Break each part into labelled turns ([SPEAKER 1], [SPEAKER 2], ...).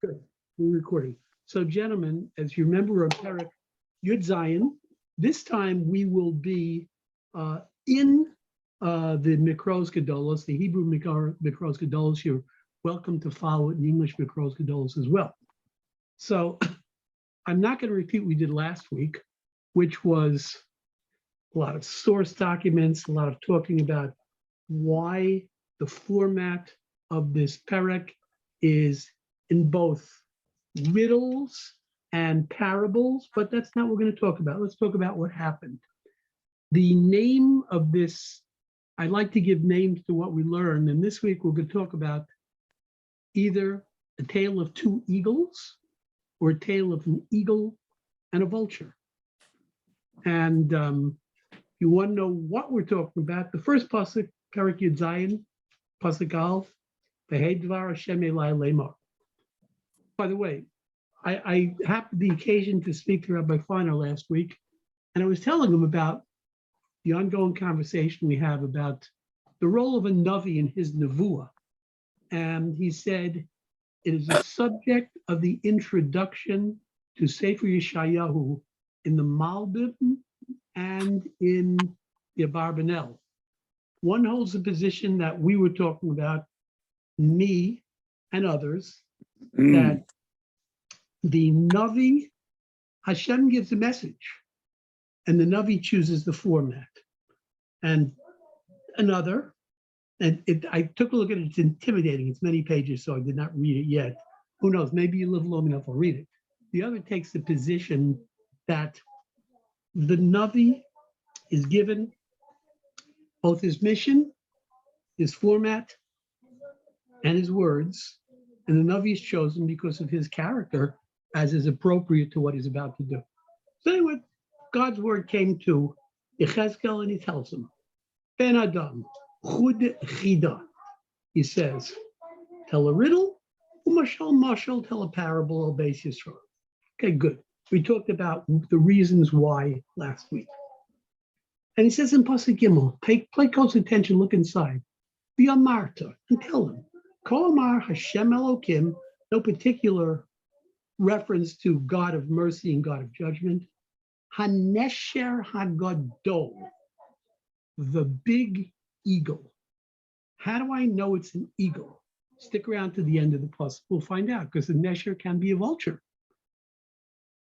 [SPEAKER 1] Good. We're recording. So, gentlemen, as you remember on Perek Yud Zayin, this time we will be in the Mikros Gedolos, the Hebrew Mikros Gedolos. You're welcome to follow it in English Mikros Gedolos as well. So, I'm not going to repeat what we did last week, which was a lot of source documents, a lot of talking about why the format of this Perek is in both riddles and parables, but that's not what we're going to talk about. Let's talk about what happened. The name of this, I like to give names to what we learned, and this week we're going to talk about either a tale of two eagles or a tale of an eagle and a vulture. And you want to know what we're talking about. The first pasuk, Perek Yud Zayin, pasuk Aleph, V'hei dvar Hashem elai lemar. By the way, I had the occasion to speak to Rabbi Feiner last week, and I was telling him about the ongoing conversation we have about the role of a Navi in his Nevuah. And he said, it is a subject of the introduction to Sefer Yeshayahu in the Malbim and in the Abarbanel. One holds the position that we were talking about, me and others, that the Navi, Hashem gives a message, and the Navi chooses the format. And another, and I took a look at it, it's intimidating, it's many pages, so I did not read it yet. Who knows, maybe you live long enough, I'll read it. The other takes the position that the Navi is given both his mission, his format, and his words, and the Navi is chosen because of his character as is appropriate to what he's about to do. So anyway, God's word came to Yechezkel and he tells him, Ben Adam, Chud Chida, he says, tell a riddle, Mashal, tell a parable, O Beis Yisrael. Okay, good. We talked about the reasons why last week. And he says in Pasuk Gimel, pay close attention, look inside. Be a martyr and tell him, Kol Amar Hashem Elokim, no particular reference to God of mercy and God of judgment. Hanesher Hagadol, the big eagle. How do I know it's an eagle? Stick around to the end of the pasuk. We'll find out, because the nesher can be a vulture.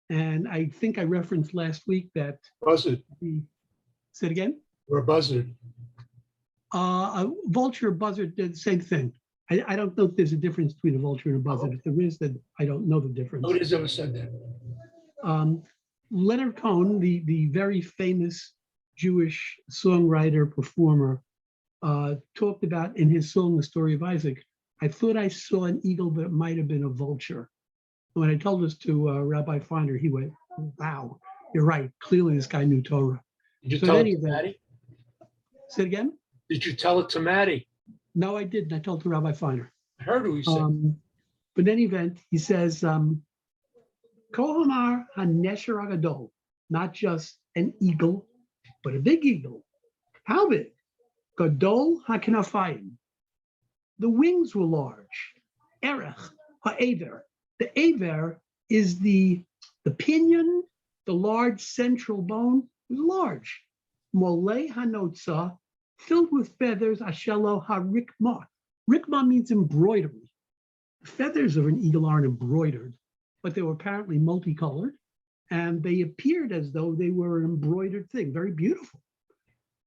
[SPEAKER 1] And I think I referenced last week that
[SPEAKER 2] Buzzard.
[SPEAKER 1] Say it again?
[SPEAKER 2] Or a buzzard.
[SPEAKER 1] A vulture, buzzard, they're the same thing. I don't know if there's a difference between a vulture and a buzzard. If there is, then I don't know the difference.
[SPEAKER 2] Nobody's ever said that.
[SPEAKER 1] Leonard Cohen, the very famous Jewish songwriter, performer, talked about in his song, The Story of Isaac, I thought I saw an eagle, but it might have been a vulture. When I told this to Rabbi Feiner, he went, wow, you're right. Clearly this guy knew Torah.
[SPEAKER 2] Did you
[SPEAKER 1] So
[SPEAKER 2] tell
[SPEAKER 1] in
[SPEAKER 2] it
[SPEAKER 1] any
[SPEAKER 2] to
[SPEAKER 1] event-
[SPEAKER 2] Maddie?
[SPEAKER 1] Say it again?
[SPEAKER 2] Did you tell it to Maddie?
[SPEAKER 1] No, I didn't. I told it to Rabbi Feiner.
[SPEAKER 2] I heard who he said.
[SPEAKER 1] But in any event, he says, Kol Hamar HaNesher Agadol, not just an eagle, but a big eagle. How big? Gadol HaKnafayim. The wings were large. Erech HaEver. The Aver is the pinion, the large central bone, is large. Molei HaNotza, filled with feathers, Ashelo HaRikma. Rikma means embroidery. The feathers of an eagle aren't embroidered, but they were apparently multicolored, and they appeared as though they were an embroidered thing, very beautiful.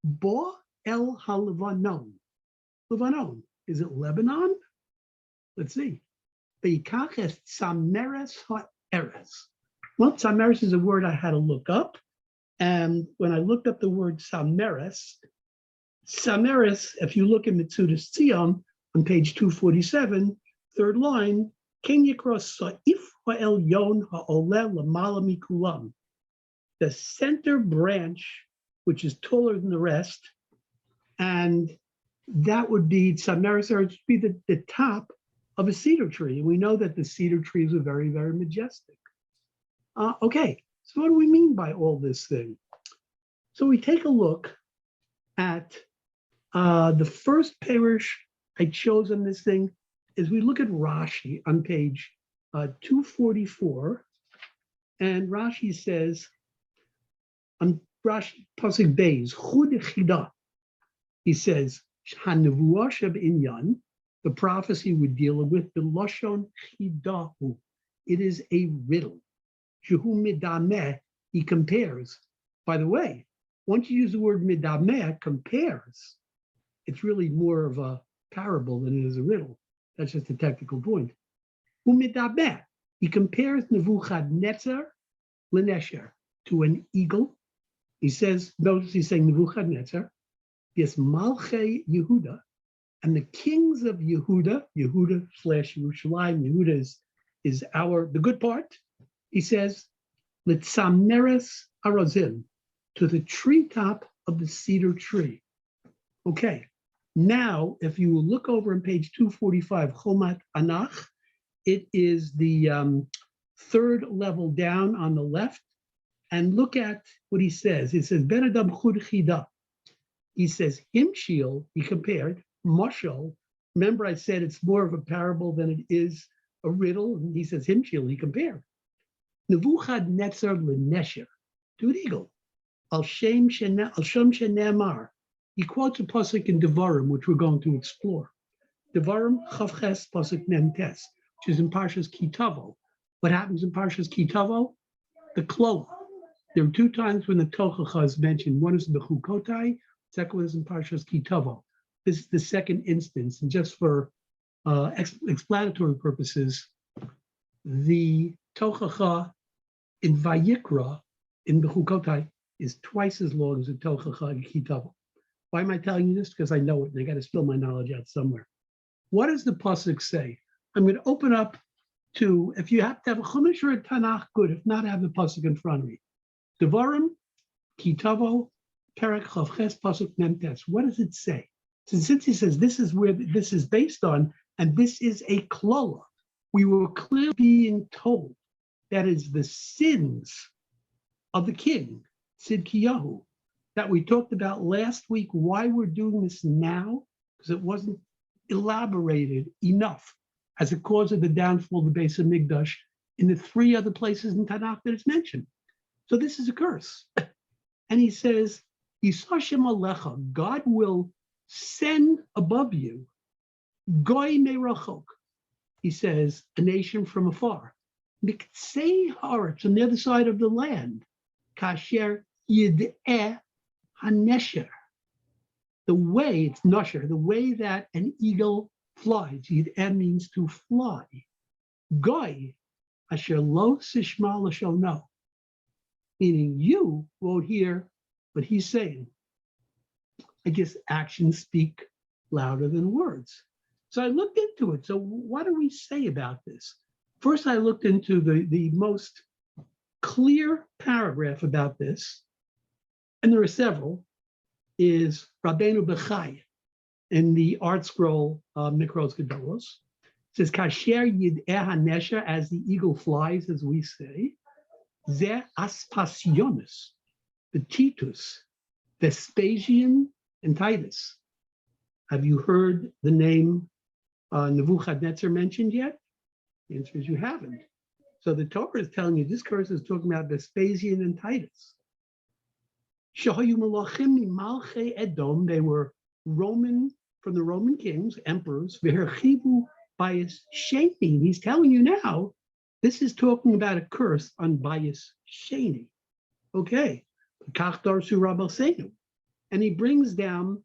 [SPEAKER 1] Bo El HaLevanon. Levanon, is it Lebanon? Let's see. Beikach es Tzameres HaEres. Well, Tzameres is a word I had to look up, and when I looked up the word Tzameres, if you look in Mitzudas Tzion on page 247, third line, Ken Yikros Sa'if Ha'elyon Ha'oleh Lamala Mikulam. The center branch, which is taller than the rest, and that would be Tzameres, or it would be the top of a cedar tree. And we know that the cedar trees are very, very majestic. Okay, so what do we mean by all this thing? So we take a look at the first parish I chose on this thing is we look at Rashi on page 244, and Rashi says, Rashi Pasuk Beis, Chud Chida. He says, Hanevuah Sheb Inyan, the prophecy we're dealing with, the Lashon Chidahu. It is a riddle. Shehu Midameh, he compares. By the way, once you use the word Midameh, compares, it's really more of a parable than it is a riddle. That's just a technical point. Umidabeh, he compares Nebuchadnezzar Lenesher to an eagle. He says, notice he's saying Nebuchadnezzar, yes, Malchei Yehuda, and the kings of Yehuda / Yerushalayim, Yehuda is the good part. He says, Litzameres Arazim, to the treetop of the cedar tree. Okay, now if you look over on page 245, Chomat Anach, it is the third level down on the left, and look at what he says. It says, Ben Adam Chud Chida. He says, Himshil, he compared, Mashal. Remember I said it's more of a parable than it is a riddle. And he says, Himshil, he compared. Nebuchadnezzar Lenesher, to an eagle. Al Shem Shenemar. He quotes a pasuk in Devarim, which we're going to explore. Devarim Chavches pasuk Memtes, which is in Parshas Kitavo. What happens in Parshas Kitavo? The Kloa. There are two times when the Tochacha is mentioned. One is in the Chukotai, second one is in Parshas Kitavo. This is the second instance, and just for explanatory purposes, the Tochacha in Vayikra, in the Chukotai, is twice as long as the Tochacha in Kitavo. Why am I telling you this? Because I know it, and I got to spill my knowledge out somewhere. What does the pasuk say? I'm going to open up to, if you have to have a Chumash or a Tanakh, good. If not, I have the pasuk in front of me. Devarim, Kitavo, Perek Chavches, pasuk Memtes. What does it say? Since he says this is where this is based on, and this is a klola, we were clearly being told that is the sins of the king, Tzidkiyahu, that we talked about last week, why we're doing this now, because it wasn't elaborated enough as a cause of the downfall of the Beis Hamikdash in the three other places in Tanakh that it's mentioned. So this is a curse. And he says, Yisashem Alecha, God will send above you, Goy Merachok, he says, a nation from afar. Miksei Haaretz, on the other side of the land, Kasher Yid'eh Hanesher, the way, it's Nasher, the way that an eagle flies. Yid'eh means to fly. Goy, Asher Lo Sishma L'Shal No, meaning you won't hear what he's saying. I guess actions speak louder than words. So I looked into it. So what do we say about this? First, I looked into the most clear paragraph about this, and there are several, is Rabbeinu Bechai in the Art Scroll Mikros Gedolos. It says, Kasher Yid'eh HaNesher, as the eagle flies, as we say, Ze Aspasionis, the Titus, Vespasian, and Titus. Have you heard the name Nebuchadnezzar mentioned yet? The answer is you haven't. So the Torah is telling you this curse is talking about Vespasian and Titus. Shahayu Malachim Malchei Edom, they were Roman, from the Roman kings, emperors, Veherchivu Bias Sheni. He's telling you now, this is talking about a curse on Bias Sheni. Okay. Kachdar Surabal Senu. And he brings down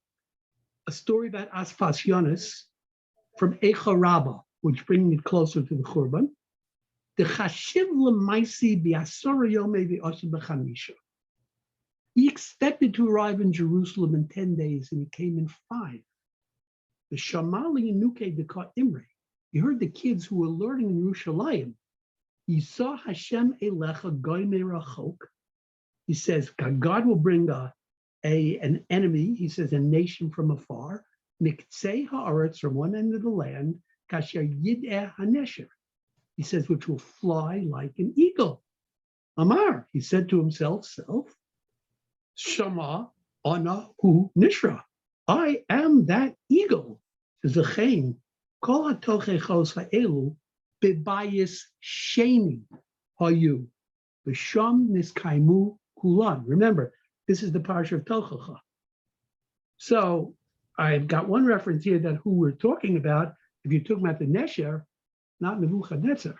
[SPEAKER 1] a story about Aspasionis from Echa Rabbah, which brings it closer to the Churban. The Chashiv L'maisi B'asora Yomei V'Osi B'chamisha. He expected to arrive in Jerusalem in 10 days, and he came in 5. The Shamali Nuke Deka Imre. You heard the kids who were learning in Yerushalayim. He saw Hashem Elecha Goy Merachok. He says, God will bring an enemy, he says, a nation from afar, Miktsei Haaretz, from one end of the land, Kasher Yid'eh Hanesher. He says, which will fly like an eagle. Amar, he said to himself, Shama Ana Hu Nishra. I am that eagle. Zechain, Kol HaTochechos Ha'elu, bebayis sheni hayu, b'sham niskaimu kulan. Remember, this is the parsha of Tochacha. So I've got one reference here that who we're talking about, if you're talking about the Nesher, not Nebuchadnezzar.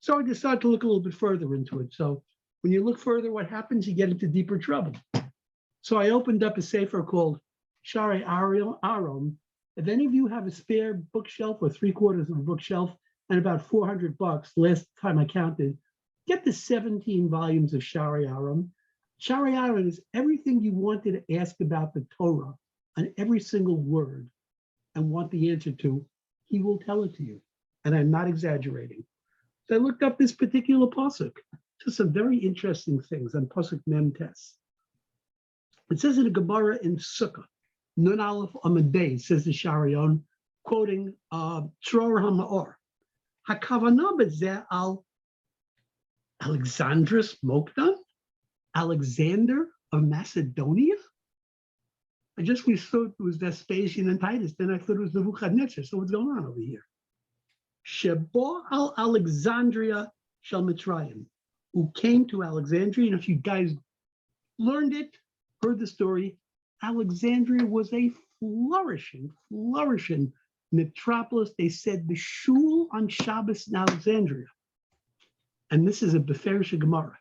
[SPEAKER 1] So I decided to look a little bit further into it. So when you look further, what happens? You get into deeper trouble. So I opened up a sefer called Shari Aron. If any of you have a spare bookshelf or 3/4 of a bookshelf and about $400, last time I counted, get the 17 volumes of Shari Aron. Shari Aron is everything you wanted to ask about the Torah on every single word and want the answer to, he will tell it to you. And I'm not exaggerating. So I looked up this particular pasuk, to some very interesting things on pasuk Mem Tes. It says in the Gemara in Sukkah, Nun Aleph Amud Beis, says the Sharion, quoting Tror HaMaor, Hakavana b'zeh al Alexandrus Mokdan, Alexander of Macedonia? I just thought it was Vespasian and Titus, then I thought it was Nebuchadnezzar. So what's going on over here? Shebo al Alexandria shel Mitzrayim, who came to Alexandria. And if you guys learned it, heard the story, Alexandria was a flourishing metropolis. They said the shul on Shabbos in Alexandria, and this is a Beferish Gemara,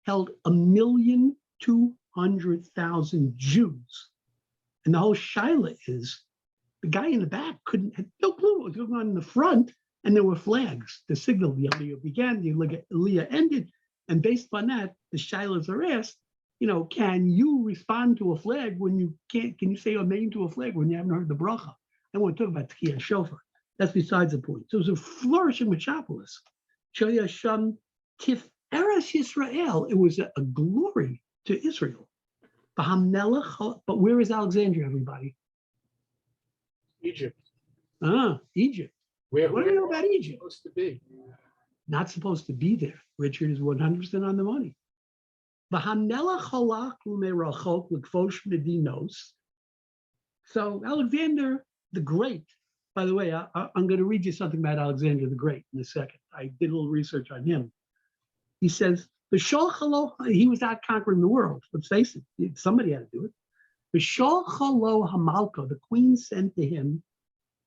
[SPEAKER 1] held 1,200,000 Jews. And the whole shaila is, the guy in the back had no clue what was going on in the front, and there were flags to signal the Aliyah began, the Aliyah ended, and based on that, the shailas are asked, can you respond to a flag when you can't? Can you say amen to a flag when you haven't heard the bracha? I want to talk about Tkiyah Shofar. That's besides the point. So it was a flourishing metropolis. Sham Tif Eretz Yisrael. It was a glory to Israel. But where is Alexandria, everybody?
[SPEAKER 2] Egypt.
[SPEAKER 1] Egypt.
[SPEAKER 2] What
[SPEAKER 1] do you know about Egypt?
[SPEAKER 2] Supposed to be.
[SPEAKER 1] Not supposed to be there. Richard is 100% on the money. So Alexander the Great, by the way, I'm going to read you something about Alexander the Great in a second. I did a little research on him. He says, he was out conquering the world. Let's face it, somebody had to do it. The Hamalka, the queen sent to him,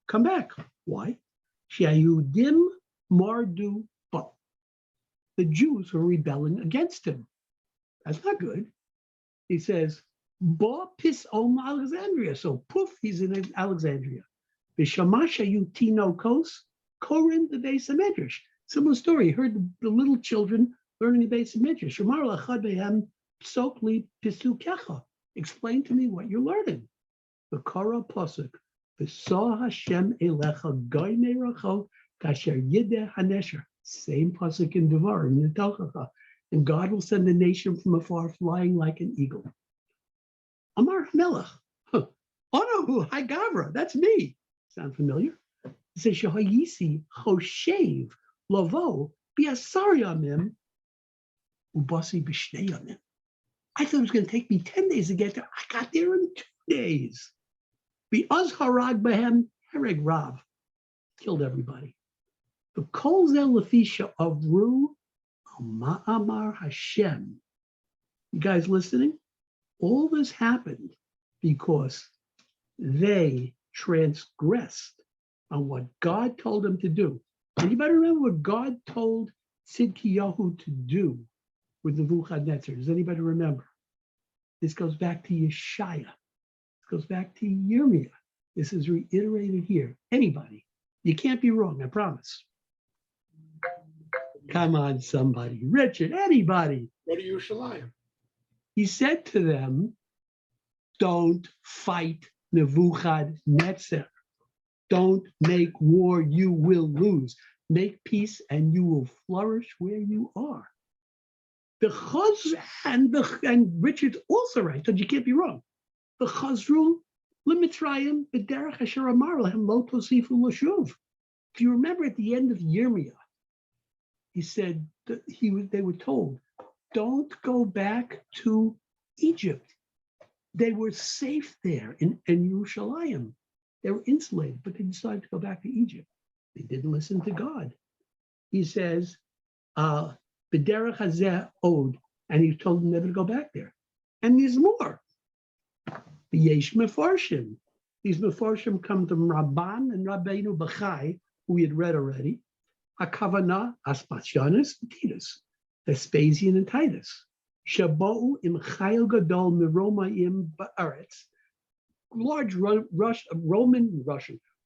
[SPEAKER 1] come back. Why? Shayudim Mardu Ba. The Jews were rebelling against him. That's not good. He says, Ba Pis Om Alexandria. So poof, he's in Alexandria. Vishamasha Yutino Kos, Korin the Beis Medrash. Similar story. He heard the little children learning the Beis Medrash. Shamar Lachad Behem Psokli Pisu Kecha. Explain to me what you're learning. The Kara Pasuk. V'sah Hashem Elecha Goy Meracho Kasher Yideh Hanesher. Same pasuk in Devarim in the Tochacha. And God will send a nation from afar flying like an eagle. Amar Melech. Oh no, Hi Gavra, that's me. Sound familiar? It says Shahayisi Choshev Lavo Biasari Yamim Ubasi Bishnei Yamim. I thought it was going to take me 10 days to get there. I got there in 2 days. Bi'az Harag Behem Hereg Rav. Killed everybody. The Kol Zel Lefisha of Ru Ma'amar Hashem. You guys listening? All this happened because they transgressed on what God told them to do. Anybody remember what God told Tzidkiyahu to do with Nebuchadnezzar? Does anybody remember? This goes back to Yeshaya. This goes back to Yirmiyah. This is reiterated here. Anybody? You can't be wrong, I promise. Come on, somebody. Richard, anybody.
[SPEAKER 2] Go to Yerushalayim.
[SPEAKER 1] He said to them, don't fight Nebuchadnezzar. Don't make war, you will lose. Make peace and you will flourish where you are. The Chaz and Richard's also right, so you can't be wrong. The Chazru Limitrayim B'derech Asher Amar Lahem Lo Tosifu L'shuv. If you remember at the end of Yirmiyah, he said that they were told, don't go back to Egypt. They were safe there in Yerushalayim. They were insulated, but they decided to go back to Egypt. They didn't listen to God. he says, B'derech hazeh od, and he told him never to go back there. And there's more. Yesh mefarshim. These mefarshim come from Rabban and Rabbeinu Bachai, who we had read already. Hakavana, Aspasianus, and Titus, Vespasian and Titus. Shabou im chayil gadol miromaim ba'aretz. Large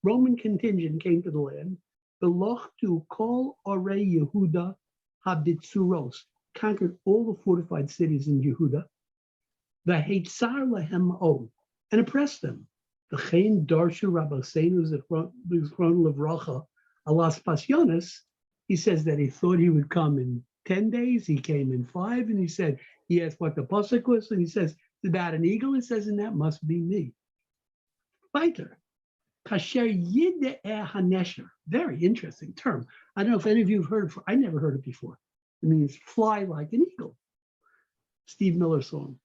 [SPEAKER 1] Roman contingent came to the land. Beloch to kol orei Yehuda habitzuros, conquered all the fortified cities in Yehuda. The Heitzar lehem o, and oppressed them. The Chain Darshu Rabbeinu, the Chron Levracha, Alas Passionis, he says that he thought he would come in 10 days. He came in 5, and he said, he asked what the pasuk was, and he says, it's about an eagle. It says, and that must be me. Weiter. Kasher Yid'eh Hanesher. Very interesting term. I don't know if any of you have heard it. I never heard it before. It means fly like an eagle. Steve Miller song.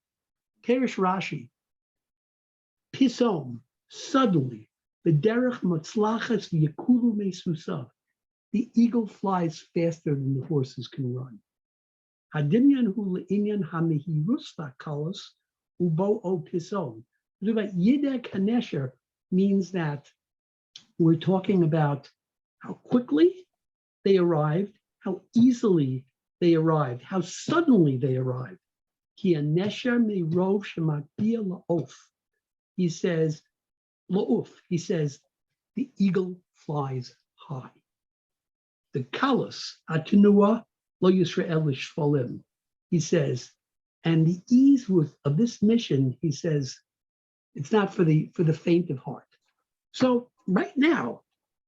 [SPEAKER 1] Perish Rashi. Pisom. Suddenly, the derech matzlachas yekulu mesusav. The eagle flies faster than the horses can run. Hadimyan hu le'inyan hamehirus v'kalos ubo o pisom. Yid'eh Hanesher means that we're talking about how quickly they arrived, how easily they arrived, how suddenly they arrived. Ki hanesher me'rov shemakbia la'of. He says, la'uf, he says, the eagle flies high. The kalos, atenua lo Yisrael shfolim. He says, and the ease of this mission, he says, it's not for the faint of heart. So right now,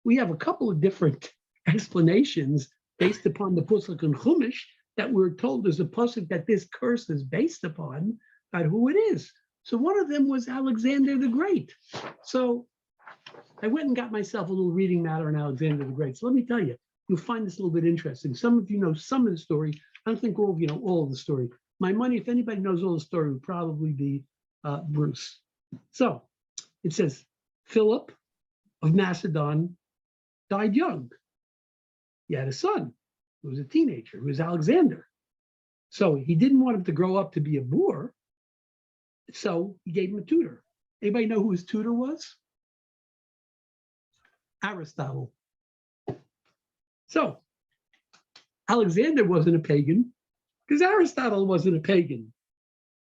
[SPEAKER 1] we have a couple of different explanations based upon the Pusuk and Chumash that we're told there's a Pusuk that this curse is based upon, about who it is. So one of them was Alexander the Great. So I went and got myself a little reading matter on Alexander the Great. So let me tell you, you'll find this a little bit interesting. Some of you know some of the story. I don't think all of you know all of the story. My money, if anybody knows all the story, would probably be Bruce. So it says, Philip of Macedon died young. He had a son who was a teenager, who was Alexander. So he didn't want him to grow up to be a boor, so he gave him a tutor. Anybody know who his tutor was? Aristotle. So Alexander wasn't a pagan because Aristotle wasn't a pagan.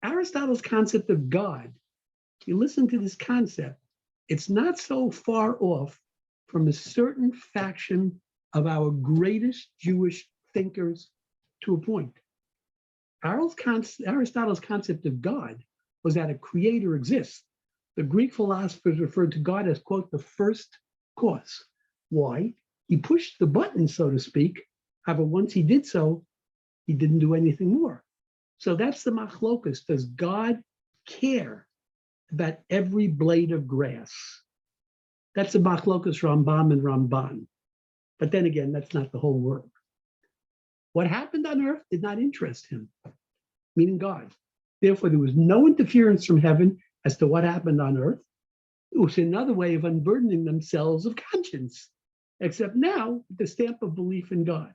[SPEAKER 1] Aristotle's concept of God, you listen to this concept, it's not so far off from a certain faction of our greatest Jewish thinkers to a point. Aristotle's concept of God was that a creator exists. The Greek philosophers referred to God as, quote, the first cause. Why? He pushed the button, so to speak. However, once he did so, he didn't do anything more. So that's the machlokus. Does God care about every blade of grass? That's the machlokus Rambam and Ramban. But then again, that's not the whole world. What happened on earth did not interest him, meaning God. Therefore, there was no interference from heaven as to what happened on earth. It was another way of unburdening themselves of conscience, except now with the stamp of belief in God.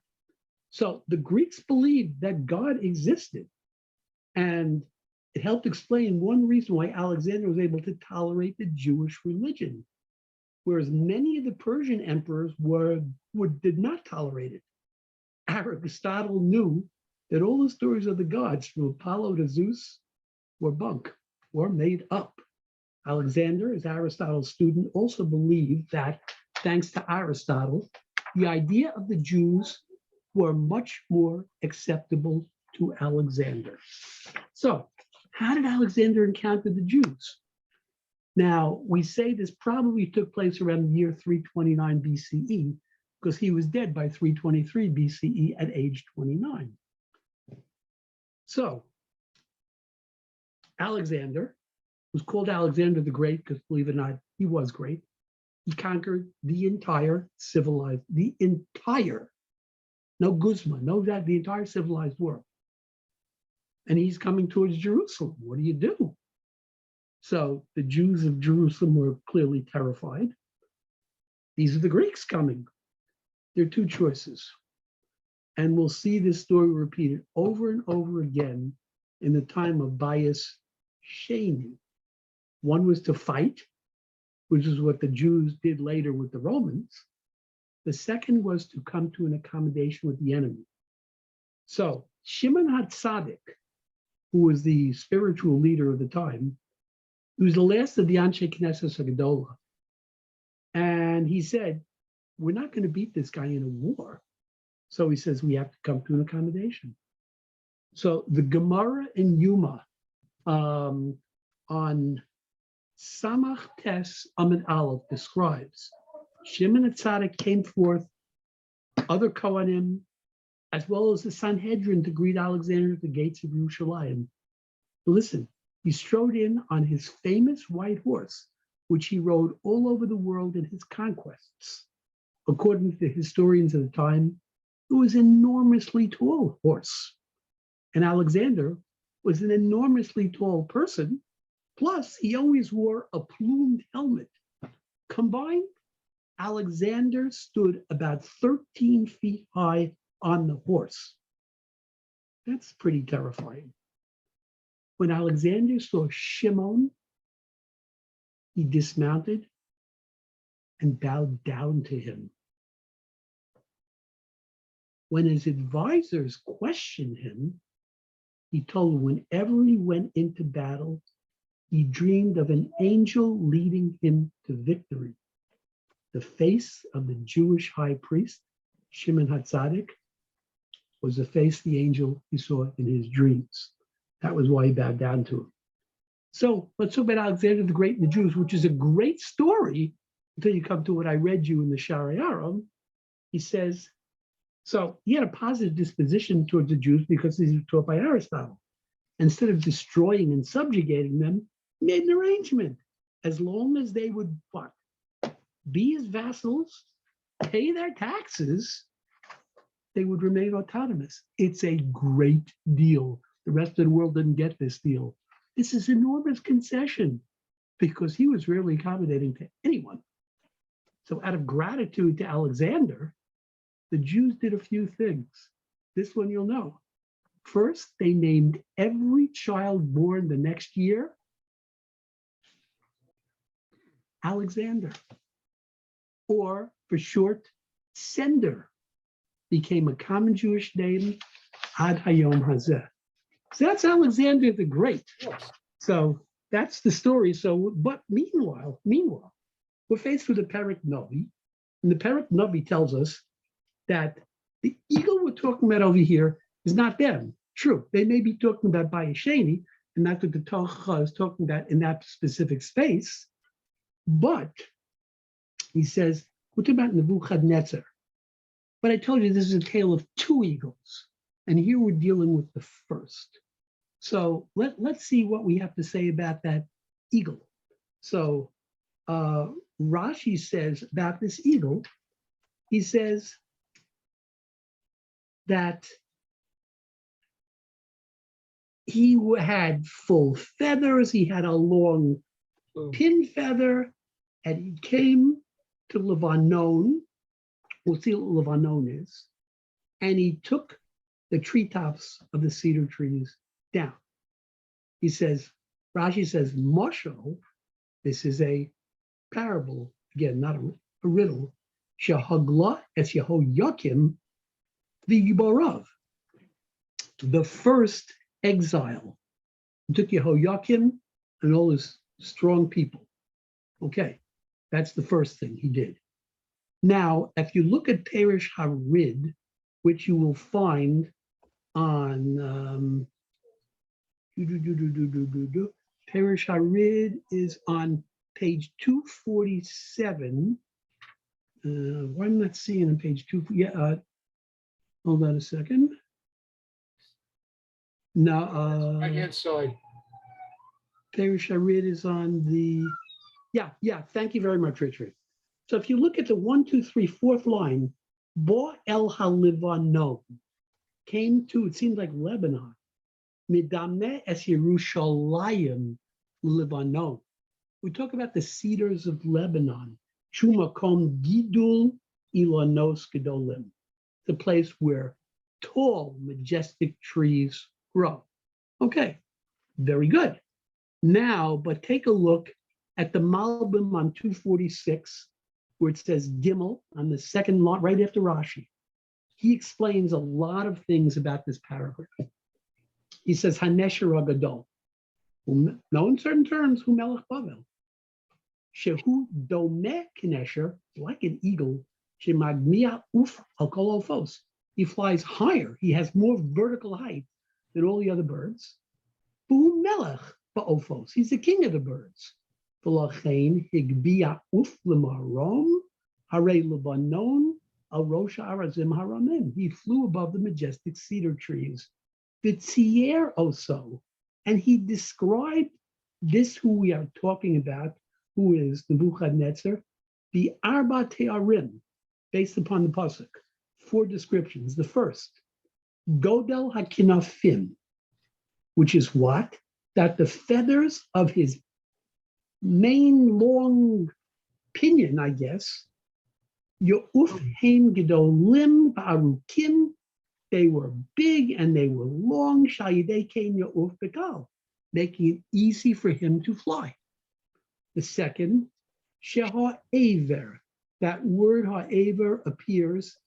[SPEAKER 1] So the Greeks believed that God existed, and it helped explain one reason why Alexander was able to tolerate the Jewish religion, whereas many of the Persian emperors did not tolerate it. Aristotle knew that all the stories of the gods, from Apollo to Zeus, were bunk, were made up. Alexander, as Aristotle's student, also believed that, thanks to Aristotle, the idea of the Jews were much more acceptable to Alexander. So, how did Alexander encounter the Jews? Now, we say this probably took place around the year 329 BCE, because he was dead by 323 BCE at age 29. So, Alexander was called Alexander the Great because, believe it or not, he was great. He conquered the entire civilized, no Guzma, no that, the entire civilized world. And he's coming towards Jerusalem. What do you do? So the Jews of Jerusalem were clearly terrified. These are the Greeks coming. There are two choices. And we'll see this story repeated over and over again in the time of Bias Sheni. One was to fight, which is what the Jews did later with the Romans. The second was to come to an accommodation with the enemy. So Shimon HaTzadik, who was the spiritual leader of the time, he was the last of the Anshe Knesset Hagadolah. And he said, we're not going to beat this guy in a war. So he says, we have to come to an accommodation. So the Gemara in Yuma on Samach Tes Amid Aleph describes Shimon HaTzadik came forth, other Kohanim, as well as the Sanhedrin to greet Alexander at the gates of Yerushalayim. Listen, he strode in on his famous white horse, which he rode all over the world in his conquests. According to the historians of the time, it was an enormously tall horse. And Alexander was an enormously tall person. Plus, he always wore a plumed helmet. Combined, Alexander stood about 13 feet high on the horse. That's pretty terrifying. When Alexander saw Shimon, he dismounted and bowed down to him. When his advisors questioned him, he told them whenever he went into battle, he dreamed of an angel leading him to victory. The face of the Jewish high priest, Shimon HaTzadik, was the face of the angel he saw in his dreams. That was why he bowed down to him. So let's talk about Alexander the Great and the Jews, which is a great story until you come to what I read you in the Sha'arei Aram. He says, so he had a positive disposition towards the Jews because these were taught by Aristotle. Instead of destroying and subjugating them, he made an arrangement. As long as they would what? Be his vassals, pay their taxes, they would remain autonomous. It's a great deal. The rest of the world didn't get this deal. This is enormous concession because he was rarely accommodating to anyone. So out of gratitude to Alexander, the Jews did a few things. This one you'll know. First, they named every child born the next year Alexander, or for short, Sender, became a common Jewish name, Ad Hayom Hazeh. So that's Alexander the Great. So that's the story. So, but meanwhile, we're faced with a Perek Novi, and the Perek Novi tells us that the eagle we're talking about over here is not them. True, they may be talking about Bias Sheni, and that's what the Torah is talking about in that specific space. But he says, we're talking about Nebuchadnezzar. But I told you this is a tale of two eagles, and here we're dealing with the first. So let's see what we have to say about that eagle. So Rashi says about this eagle, he says that he had full feathers, he had a long pin feather, and he came to Lebanon. We'll see what Lebanon is. And he took the treetops of the cedar trees down. He says, Rashi says, Moshe, this is a parable, again, not a riddle, Shehagla es Yehoyakim v'Yiborav, the first exile. He took Yehoyakim and all his strong people. Okay, that's the first thing he did. Now, if you look at Perish Harid, which you will find on Perish Harid is on page 247. Why am I not seeing on page 2? Yeah, hold on a second. No,
[SPEAKER 2] Right-hand side.
[SPEAKER 1] Perish Harid is on the, yeah, thank you very much, Richard. So if you look at the 1, 2, 3, 4th line, Bo El HaLivanon came to, it seems like Lebanon. Midameh es Yerushalayim Lebanon. We talk about the cedars of Lebanon. Shumakom Gidul Ilanos Gedolim, the place where tall, majestic trees grow. Okay, very good. Now, but take a look at the Malbim on 246, where it says Gimel on the second line, right after Rashi. He explains a lot of things about this paragraph. He says, Hanesher Agadol, no in certain terms, Hu Melech Bavel. Shehu Domeh Kinesher, like an eagle, Shemagmia Uf Al Kol Ofos. He flies higher. He has more vertical height than all the other birds. Hu Melech Ba'ofos. He's the king of the birds. V'lachein Higbia Uf L'marom Harei Lebanon Al Rosh Arazim Haramim. He flew above the majestic cedar trees. V'tzier also, and he described this who we are talking about, who is Nebuchadnezzar, the Arba Te'arim, based upon the pasuk. 4 descriptions. The first, Godel HaKinafim, which is what? That the feathers of his main long pinion, I guess, Yo'uf Heim Gedolim Ba'arukim, they were big and they were long, Shayidei Kein Yo'uf Bekal, making it easy for him to fly. The second, Sheha Aver, that word Ha'aver appears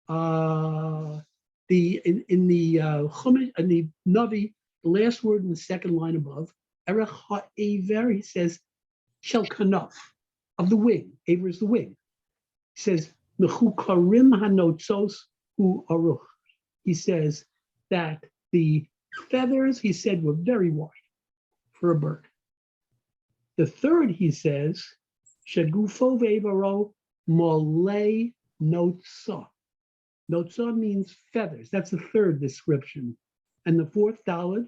[SPEAKER 1] in the Chumash, in the Navi, the last word in the second line above, Erech Ha'aver, he says, Shel Kanaf, of the wing. Aver is the wing. He says, Mechukarim Hanotzos Hu Aruch. He says that the feathers, he said, were very wide for a bird. The third, he says, Shagufo Vevaro Mole Notsa. Notsa means feathers. That's the third description. And the fourth, Daled,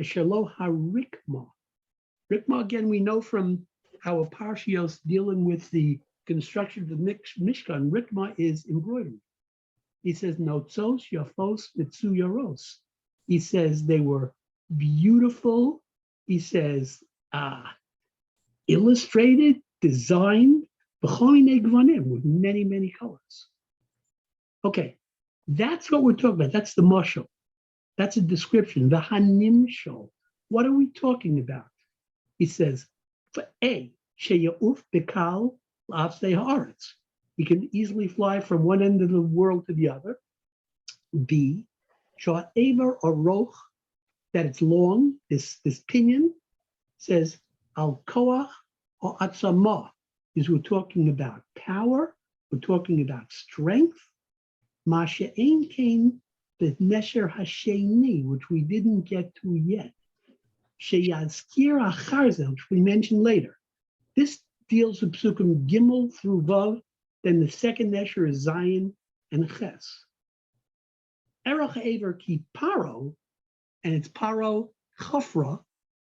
[SPEAKER 1] Shelo HaRikma. Rikma, again, we know from our Parshios dealing with the construction of the Mishkan, Rikma is embroidery. He says, Notzos, Yafos, Mitsu Yaros. He says they were beautiful. He says, illustrated, designed, with many, many colors. Okay, that's what we're talking about. That's the mashal. That's a description. The hanimshal. What are we talking about? He says, for A, sheya'uf bekal la'afsei haaretz. He can easily fly from one end of the world to the other. B, sha'aver aroch, that it's long, this pinion, says al koach or atzamah, is we're talking about power, we're talking about strength. Ma she'ein kain b'nesher hasheni, which we didn't get to yet. Sheyazkir acharzel, which we mentioned later. This deals with psukim gimel through vav. Then the second nesher is Zion and Ches. Erech Aver ki paro, and it's paro chafra,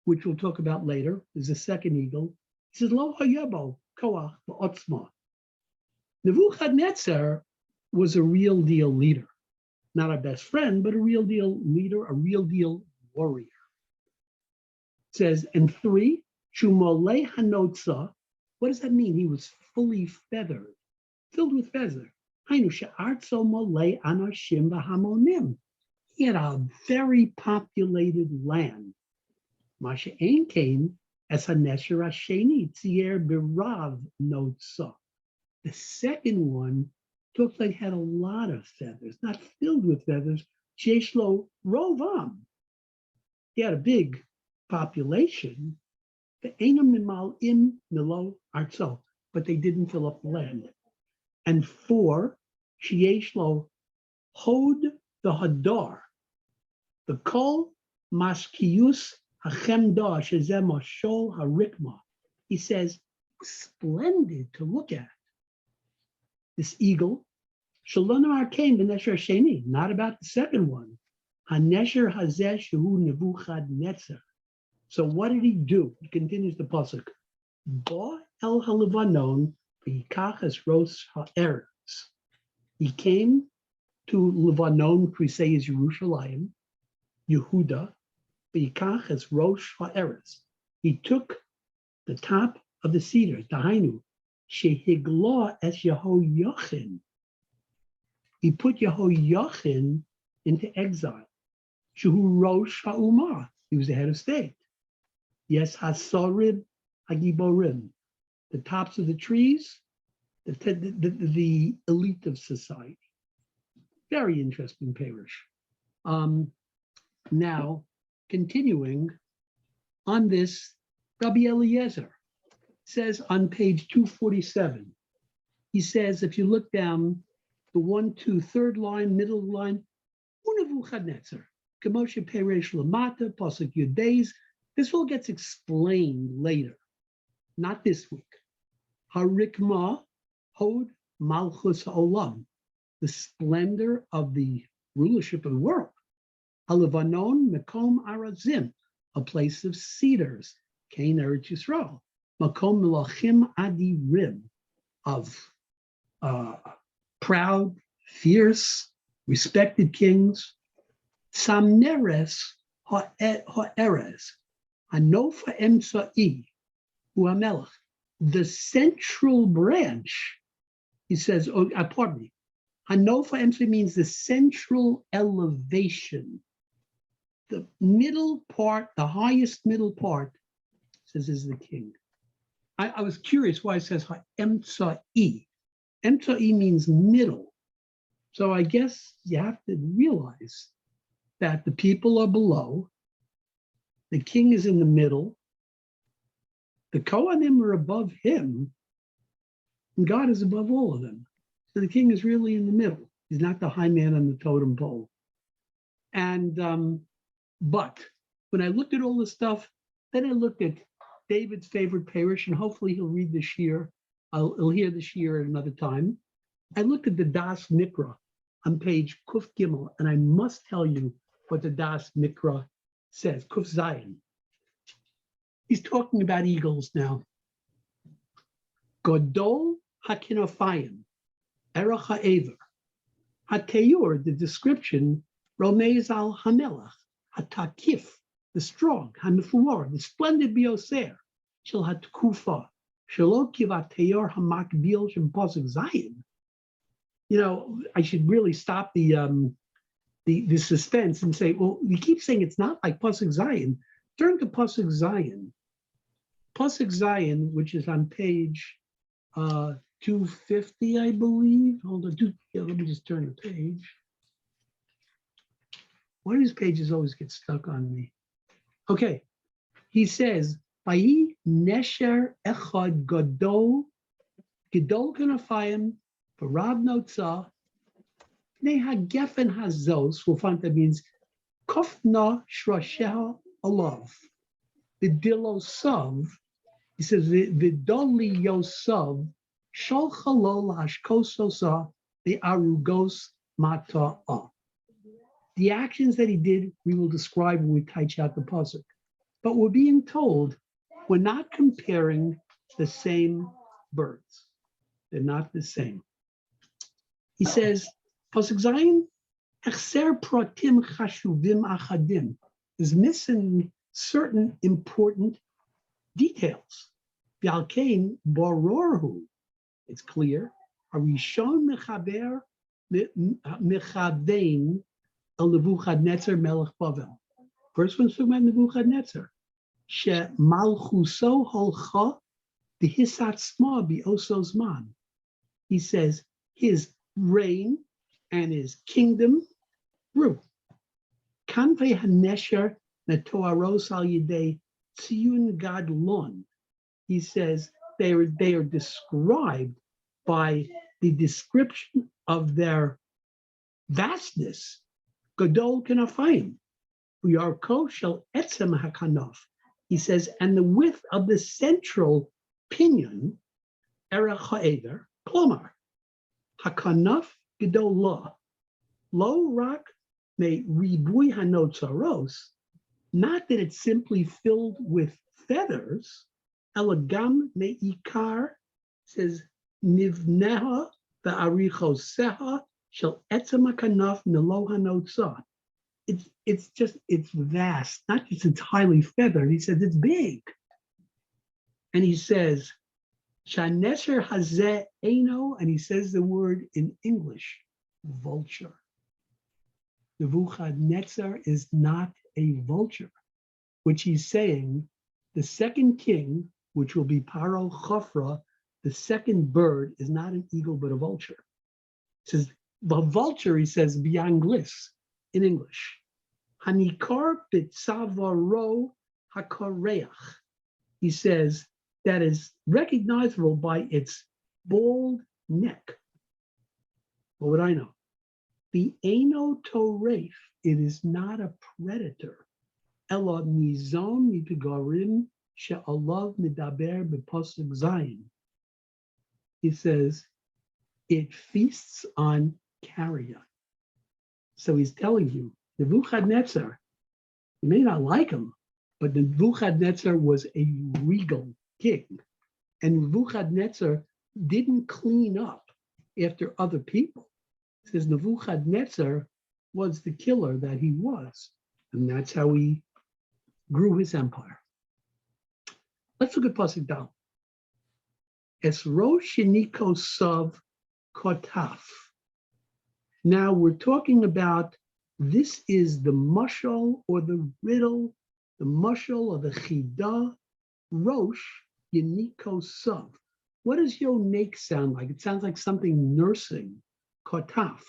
[SPEAKER 1] which we'll talk about later, is the second eagle. He says, Lo hayabo koach ba'otzma. Nebuchadnezzar was a real deal leader. Not our best friend, but a real deal leader, a real deal warrior. It says, and 3, Shumolei hanotza. What does that mean? He was fully feathered, filled with feather. He had a very populated land. Masha Ein came as Hanesher Hasheni Tzier Birav Notsa. The second one looked like had a lot of feathers, not filled with feathers. Jeshlo Rovam. He had a big population. The Einam Mimal Im Milo Artso, but they didn't fill up the land. And 4, Shieshlo Hod the Hadar, the Kol Maskius Hachemda Shezem Shol Harikma. He says, splendid to look at. This eagle, Shalonah Arkain Benesher Sheni, not about the second one. Hanesher Hazeh Shehu Nebuchadnezzar. So what did he do? He continues the pasuk. Ba el halevanon v'yikach ros ha'eretz. He came to Lebanon, which we say is Yerushalayim, Yehuda, v'yikach es rosh ha'eretz. He took the top of the cedars, Dahainu, shehigla es Yehoyachin. He put Yehoyachin into exile. Shehu Rosh Ha'umah, he was the head of state. Yes, Hasorib Hagiborim, the tops of the trees, the elite of society. Very interesting parish. Now, continuing on this, Rabbi Eliezer says on page 247, he says, if you look down the 1, 2, third line, middle line, Unevuchadnezzar, Kemoshe Peresh Lamata, Pasuk Yud. This all gets explained later, not this week. Harikma Hod Malchus Olam, the splendor of the rulership of the world. Halavanon Mekom Arazim, a place of cedars. Kain Eretz Yisrael. Makom Melachim Adirim, of proud, fierce, respected kings. Samneres Ha'erez, Hanofa Emsa'i, Uamelech, the central branch. He says, pardon me, Hanofa Emsa'i means the central elevation. The middle part, the highest middle part, says is the king. I was curious why it says Emsa'i. Emsa'i means middle. So I guess you have to realize that the people are below, the king is in the middle, the Kohanim are above him, and God is above all of them. So the king is really in the middle. He's not the high man on the totem pole. And but when I looked at all this stuff, then I looked at David's favorite parish, and hopefully he'll read the Shir. He'll hear the Shir at another time. I looked at the Das Mikra on page Kuf Gimel, and I must tell you what the Das Mikra says, Kuf Zayin. He's talking about eagles now. Godol hakinofayim, erach ha'ever. Hateyur, the description, Romez al hamelach, hatakif, the strong, hamefuor, the splendid bioser, shel hatkufa, shelo kivat teyor hamakbil shem pasuk zayin. You know, I should really stop the suspense and say, well, we keep saying it's not like pasuk zayin. Turn to pasuk zayin. Pasuk zayin, which is on page 250, I believe. Hold on, let me just turn the page. One of these pages always gets stuck on me. Okay, he says, Vayi nesher echad gadol kanafayim v'rab notzah pnei hagefen hazos. We'll find that means kofna shrasheha alav. The dilosav, he says, the doli yosav shol chalol hashkososa the arugos mata'ah. The actions that he did, we will describe when we touch out the pasuk. But we're being told we're not comparing the same birds. They're not the same. He says, pasuk zayin, hechser pratim chashuvim achadim, is missing certain important details. V'alkein bororhu, it's clear. Harishon mechaber mechavein el Nebuchadnezzar melech Bavel. First one's talking about Nebuchadnezzar. She malchuso holcha v'hisatzma bi'oso zman. He says his reign and his kingdom grew. Kanvei hanesher netoaros al yidei tziyun gadlon. He says they are described by the description of their vastness. Gadol kanafayim, uyarko shel etzem hakanaf. He says, and the width of the central pinion, erech ha'eder, klomar, hakanaf gedolah, lo rak me ribui hanotzaros, not that it's simply filled with feathers, elagam me ikar, says, nivneha va'arichoseha, shel etzem hakanaf milo hanotzah. It's vast, not just it's highly feathered. He says it's big. And he says, Shanesher hazeh eno, and he says the word in English, vulture. Nebuchadnezzar is not a vulture, which he's saying the second king, which will be Paro Chofra, the second bird is not an eagle but a vulture. It says the vulture, he says, bianglis in English. Hanikar bitzavaro hakareach. He says that is recognizable by its bald neck. What would I know? The Eino Toref, it is not a predator. Ela nizon mipigarim she'alav midaber b'posuk zayin. He says, it feasts on carrion. So he's telling you, Nebuchadnezzar, you may not like him, but Nebuchadnezzar was a regal king. And Nebuchadnezzar didn't clean up after other people. It says Nebuchadnezzar was the killer that he was. And that's how he grew his empire. Let's look at Pasuk Dal. Es rosh Shinikosav Kotaf. Now we're talking about this is the mushal or the riddle, the mushal or the chidah, rosh Shinikosav. What does yonik sound like? It sounds like something nursing, kotaf.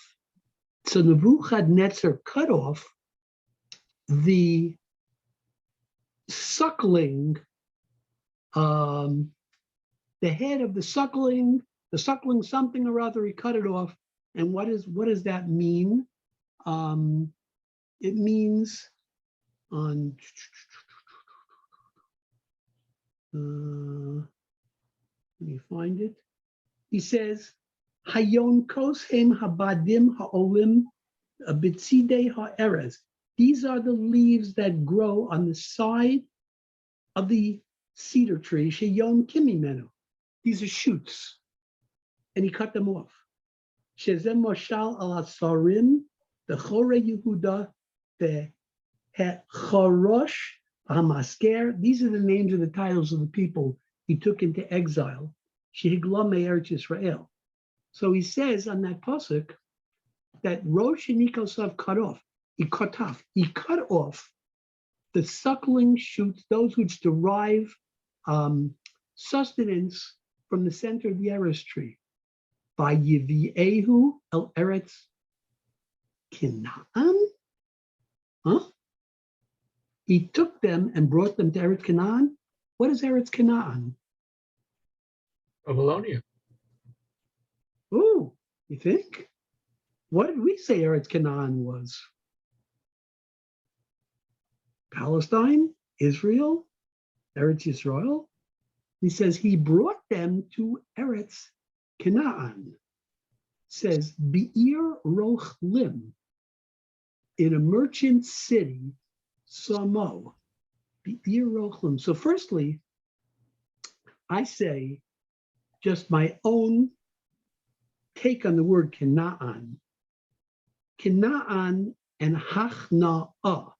[SPEAKER 1] So Nebuchadnezzar cut off the suckling, the head of the suckling something or other, he cut it off. And what does that mean? It means on let me find it. He says, Hayon koshem habadim haolim bitzidei ha'erez. These are the leaves that grow on the side of the cedar tree. Sheyon kimimenu. These are shoots. And he cut them off. Shezem moshal al asarim, the chore Yehuda, the chorosh hamasker. These are the names of the titles of the people he took into exile. Shehigla me'eretz Yisrael. So he says on that pasuk that Rosh Nikosav cut off. He cut off the suckling shoots, those which derive sustenance from the center of the Eretz tree. By Yiviehu el Eretz Canaan. He took them and brought them to Eretz Canaan. What is Eretz Canaan?
[SPEAKER 2] Babylonia.
[SPEAKER 1] Oh, you think? What did we say Eretz Canaan was? Palestine, Israel, Eretz Yisrael. He says he brought them to Eretz Canaan. Says Be'ir Rochlim, in a merchant city, Samo. Be'ir Rochlim. So firstly, I say just my own take on the word Canaan. Canaan and Hachna'ah,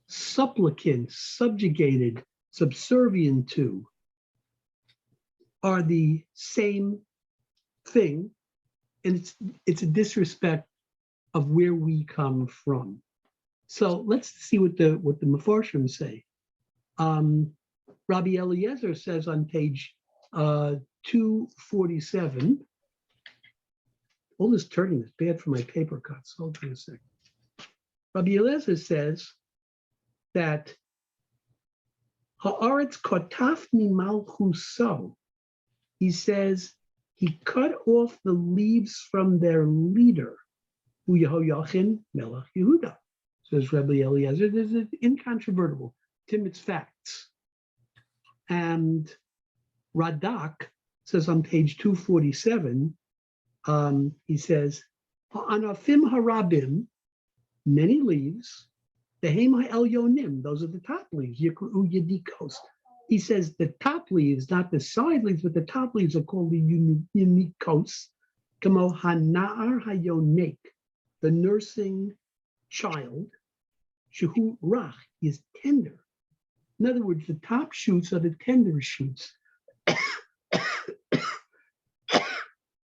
[SPEAKER 1] supplicant, subjugated, subservient to, are the same thing, and it's a disrespect of where we come from. So let's see what the Mefarshim say. Rabbi Eliezer says on page 247. All this turning is bad for my paper cuts. Hold on a second. Rabbi Eliezer says that Haaretz kotaf mimalchuso. He says he cut off the leaves from their leader, Hu Yehoiachin Melech Yehuda. Says Rabbi Eliezer, this is incontrovertible. It's facts. And Radak says on page 247, he says, Anafim harabim, many leaves, the Hema Elyonim, those are the top leaves, Yikru Yedikos. He says the top leaves, not the side leaves, but the top leaves are called the Unikos, Kamo Hanar Hayonek, the nursing child, Shehu Rach, is tender. In other words, the top shoots are the tender shoots.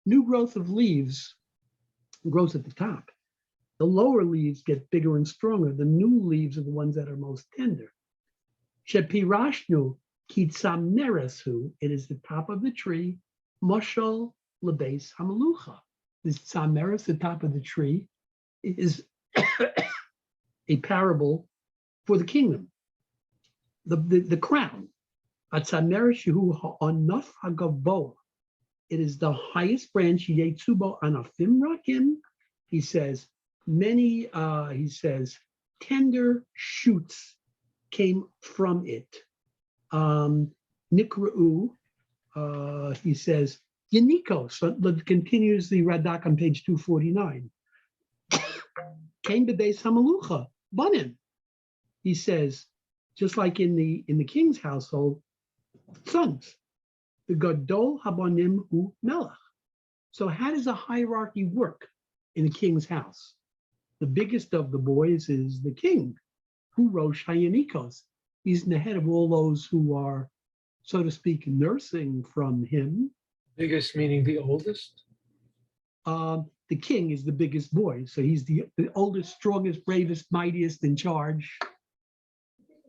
[SPEAKER 1] New growth of leaves grows at the top. The lower leaves get bigger and stronger. The new leaves are the ones that are most tender. Shepirashnu kitsameresu, it is the top of the tree, moshel lebeis hamalucha. This tsameres, the top of the tree, is a parable for the kingdom, the crown. Atsameres shehu ha'anaf hagavoa. It is the highest branch. Yetsubo anafim rakim. He says tender shoots came from it. Nikra'u, he says, Yanikos, so continues the Radak on page 249. Came to Beis Hamalucha, Banim. He says, just like in the king's household, sons. The Gadol Habanim Hu Melech. So how does a hierarchy work in a king's house? The biggest of the boys is the king, who Rosh Hayanikos. He's in the head of all those who are, so to speak, nursing from him.
[SPEAKER 2] Biggest meaning the oldest?
[SPEAKER 1] The king is the biggest boy, so he's the oldest, strongest, bravest, mightiest in charge.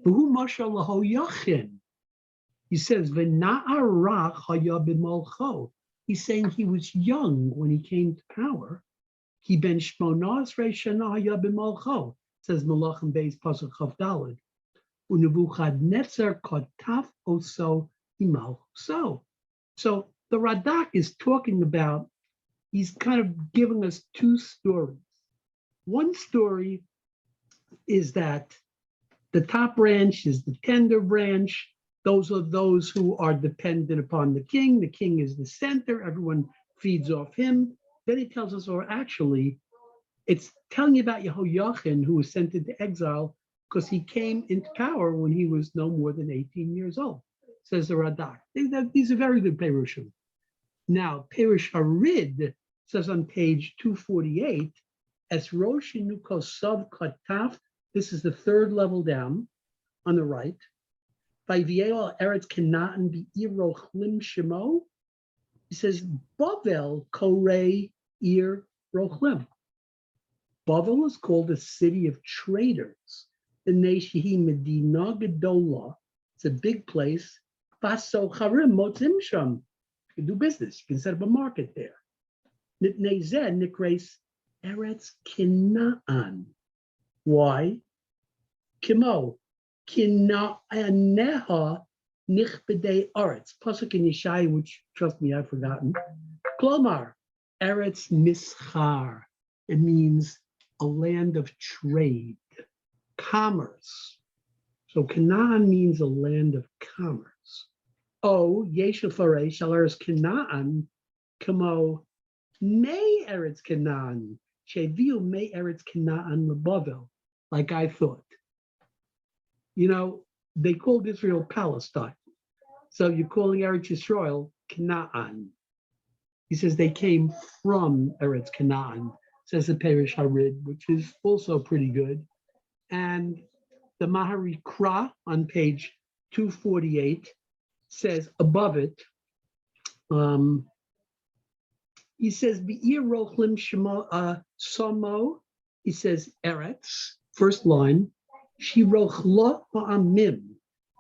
[SPEAKER 1] Who Mashal Laho Yachin. He says, V'na'arach haya b'molcho. He's saying he was young when he came to power. He ben shmonas reishana haya b'molcho. Says Malachim Beis Pasuk Chav Daled. Unebuchadnezzar kotaf oso imal so. So the Radak is talking about, he's kind of giving us two stories. One story is that the top branch is the tender branch. Those are those who are dependent upon the king. The king is the center. Everyone feeds off him. Then he tells us, or actually, it's telling you about Yehoiachin, who was sent into exile because he came into power when he was no more than 18 years old, says the Radak. These are very good Perushim. Now, Perush Harid says on page 248, Es Roshinu Kosav Kataf, this is the third level down on the right. By Viel Eretz Canaan Be'ir Shemo, he says, Bavel Korei Ir Rochlim. Bavel is called a city of traders. The Neshihi Medina Gedola, it's a big place. Baso Charim Motzim Sham. You can do business, you can set up a market there. Nitnei Zed Nikreis Eretz Canaan. Why? Kimo. Kina'aneha nichbedei aretz. Pasuk in Yeshaya, which, trust me, I've forgotten. Klomar, Eretz Mischar. It means a land of trade, commerce. So Canaan means a land of commerce. O Yeshafare Shalaris Canaan, Kamo Me Eretz Canaan, Sheviu Me Eretz Canaan Lebavel, like I thought. You know, they called Israel Palestine. So you're calling Eretz Yisrael Canaan. He says they came from Eretz Canaan, says the Perush Harid, which is also pretty good. And the Mahari Kra on page 248 says above it, he says, Be'ir Rochlim Shemo Samo, he says Eretz, first line, Shirochlo Ha'amim.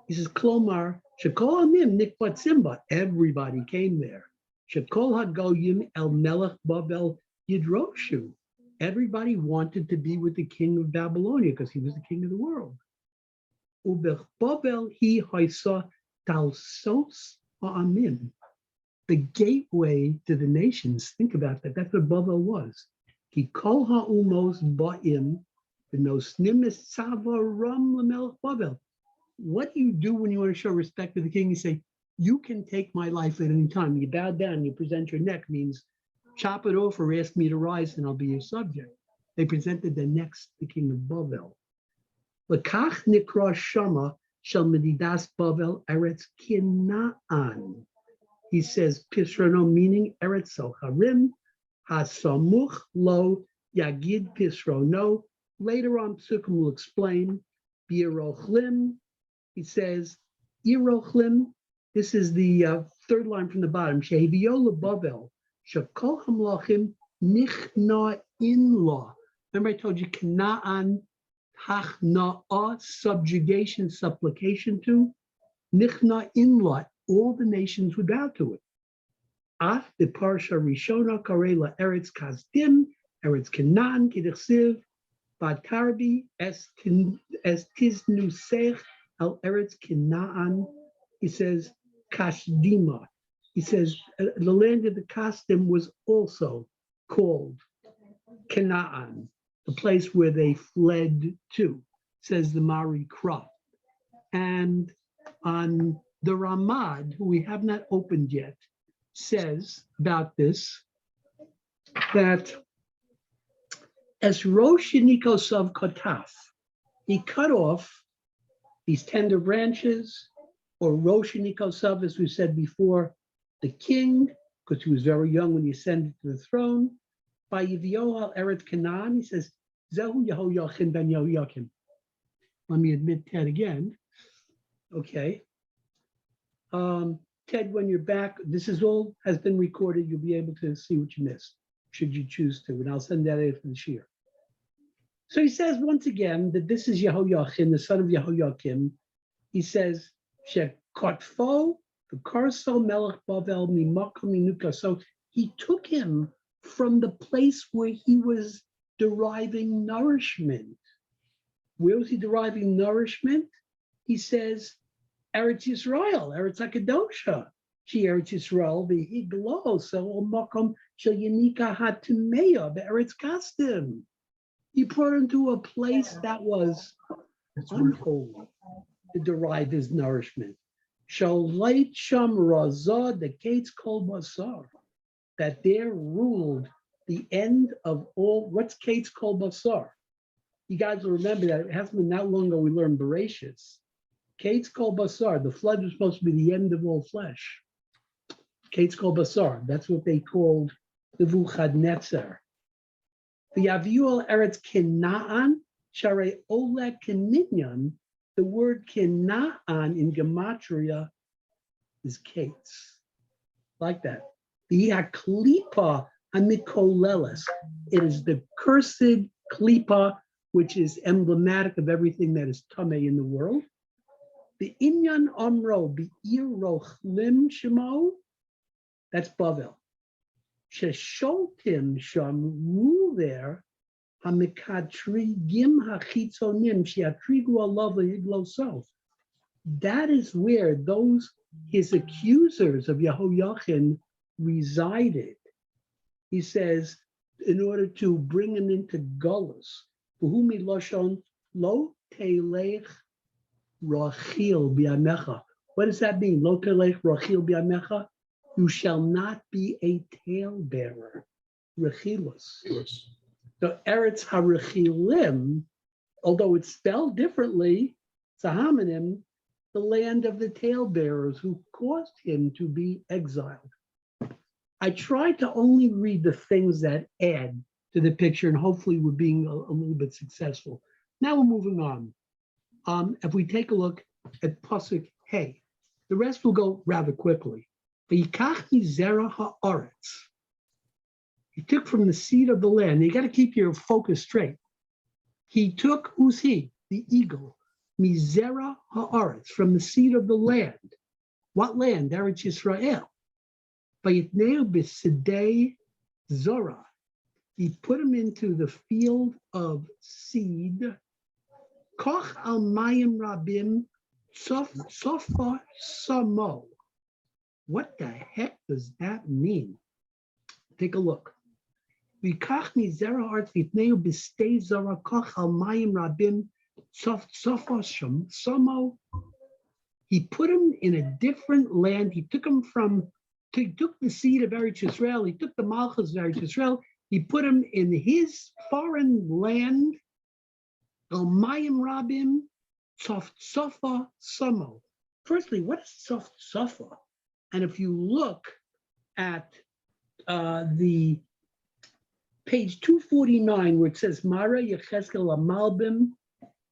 [SPEAKER 1] He says, Klomar, Shekol Amim Nikbat Simba. Everybody came there. Shekol HaGoyim El Melech Bavel Yidroshu. Everybody wanted to be with the king of Babylonia because he was the king of the world. Ubech Bavel Hi Haisa Talsos Ha'amim. The gateway to the nations. Think about that. That's what Bavel was. Ki Kol Ha'umos Ba'im. What do you do when you want to show respect to the king? You say, you can take my life at any time. You bow down, you present your neck, means chop it off or ask me to rise and I'll be your subject. They presented their necks to the king of Bavel. L'kach nikra shama shel medidas Bavel eretz Kinaan. He says, Pisrano, meaning eretz Socharim, hasamuch lo yagid Pisrano. Later on, Psukim will explain, B'Yerochlim, he says, Yerochlim, this is the third line from the bottom, Shehiviyola Bavel, Shekol Hamlachim Nichna Inla. Remember I told you Canaan, Hachna'ah, subjugation, supplication to, Nichna Inla, all the nations would bow to it. Af the Parsha Rishona Karela Eretz Kasdim, Eretz Canaan, Kidechsiv, Batarbi, Es Tiznu Sech, Al Eretz Canaan. He says, Kashdima. He says, the land of the Kasdim was also called Canaan, the place where they fled to, says the Mari Krah. And on the Ramad, who we have not opened yet, says about this, that as Rosh Nikosov Kotaf, he cut off these tender branches, or Rosh Nikosov, as we said before, the king, because he was very young when he ascended to the throne. By Yivio al Eretz Canaan, he says, Zehu Yehoiachin ben Yehoiakim. Let me admit Ted again. Okay. Ted, when you're back, this is all has been recorded. You'll be able to see what you missed, should you choose to, and I'll send that after the shir. So he says once again that this is Yehoiachin, the son of Yehoiakim. He says, Shekotfo, the Karso Melech Bavel Mimakom Minuka. So he took him from the place where he was deriving nourishment. Where was he deriving nourishment? He says, Eretz Yisrael, Eretz HaKadosha. She Eretz Yisrael, the Higlo, so Makom Shel Yanika Hatimeya, the Eretz Kasdim. He brought him to a place that was unholy to derive his nourishment. Shalait Sham Razah, the Kates Kol Basar, that there ruled the end of all. What's Kates Kol Basar? You guys will remember that it hasn't been that long ago we learned Bereshis. Kates Kol Basar, the flood was supposed to be the end of all flesh. Kates Kol Basar, that's what they called Nebuchadnezzar. The Aviul Eretz Canaan, Share Ole Keminyan, the word Canaan in Gematria is Kates, like that. The Klipa Amikoleles, it is the cursed Klipa, which is emblematic of everything that is Tameh in the world. The Inyan Amro, Be'ir Rochlim Shemo, that's Bavel. Shesholtim Sham, rule there, Hamikatrigim Hachitzonim, Shiatrigu Alav Higlo Sof. That is where those, his accusers of Yehoiachin resided. He says, in order to bring him into Gullus, Buhumi Loshon Lo Telech Rachil Biamecha. What does that mean? Lo Telech Rachil Biamecha? You shall not be a talebearer. Rachilus. So Eretz HaRachilim, although it's spelled differently, Sahamanim, the land of the talebearers who caused him to be exiled. I tried to only read the things that add to the picture, and hopefully we're being a little bit successful. Now we're moving on. If we take a look at Pasuk Hey, the rest will go rather quickly. V'yikach zera ha'aretz. He took from the seed of the land. You got to keep your focus straight. He took, who's he? The eagle. Mizera ha'aretz, from the seed of the land. What land? Eretz Yisrael. Vayitneu b'sidei zora. He put him into the field of seed. Koch al mayim rabim sofa samo. What the heck does that mean? Take a look. V'kach mizera ha'aretz v'yitneu b'sidei zora koch al mayim rabim sofa samo. He put him in a different land. He took him he took the seed of Eretz Yisrael. He took the Malchus of Eretz Yisrael. He put him in his foreign land. El Mayim Rabim, Soft Sofa Samo. Firstly, what is Soft Sofa? And if you look at the page 249, where it says Mara Yecheskel Amalbim,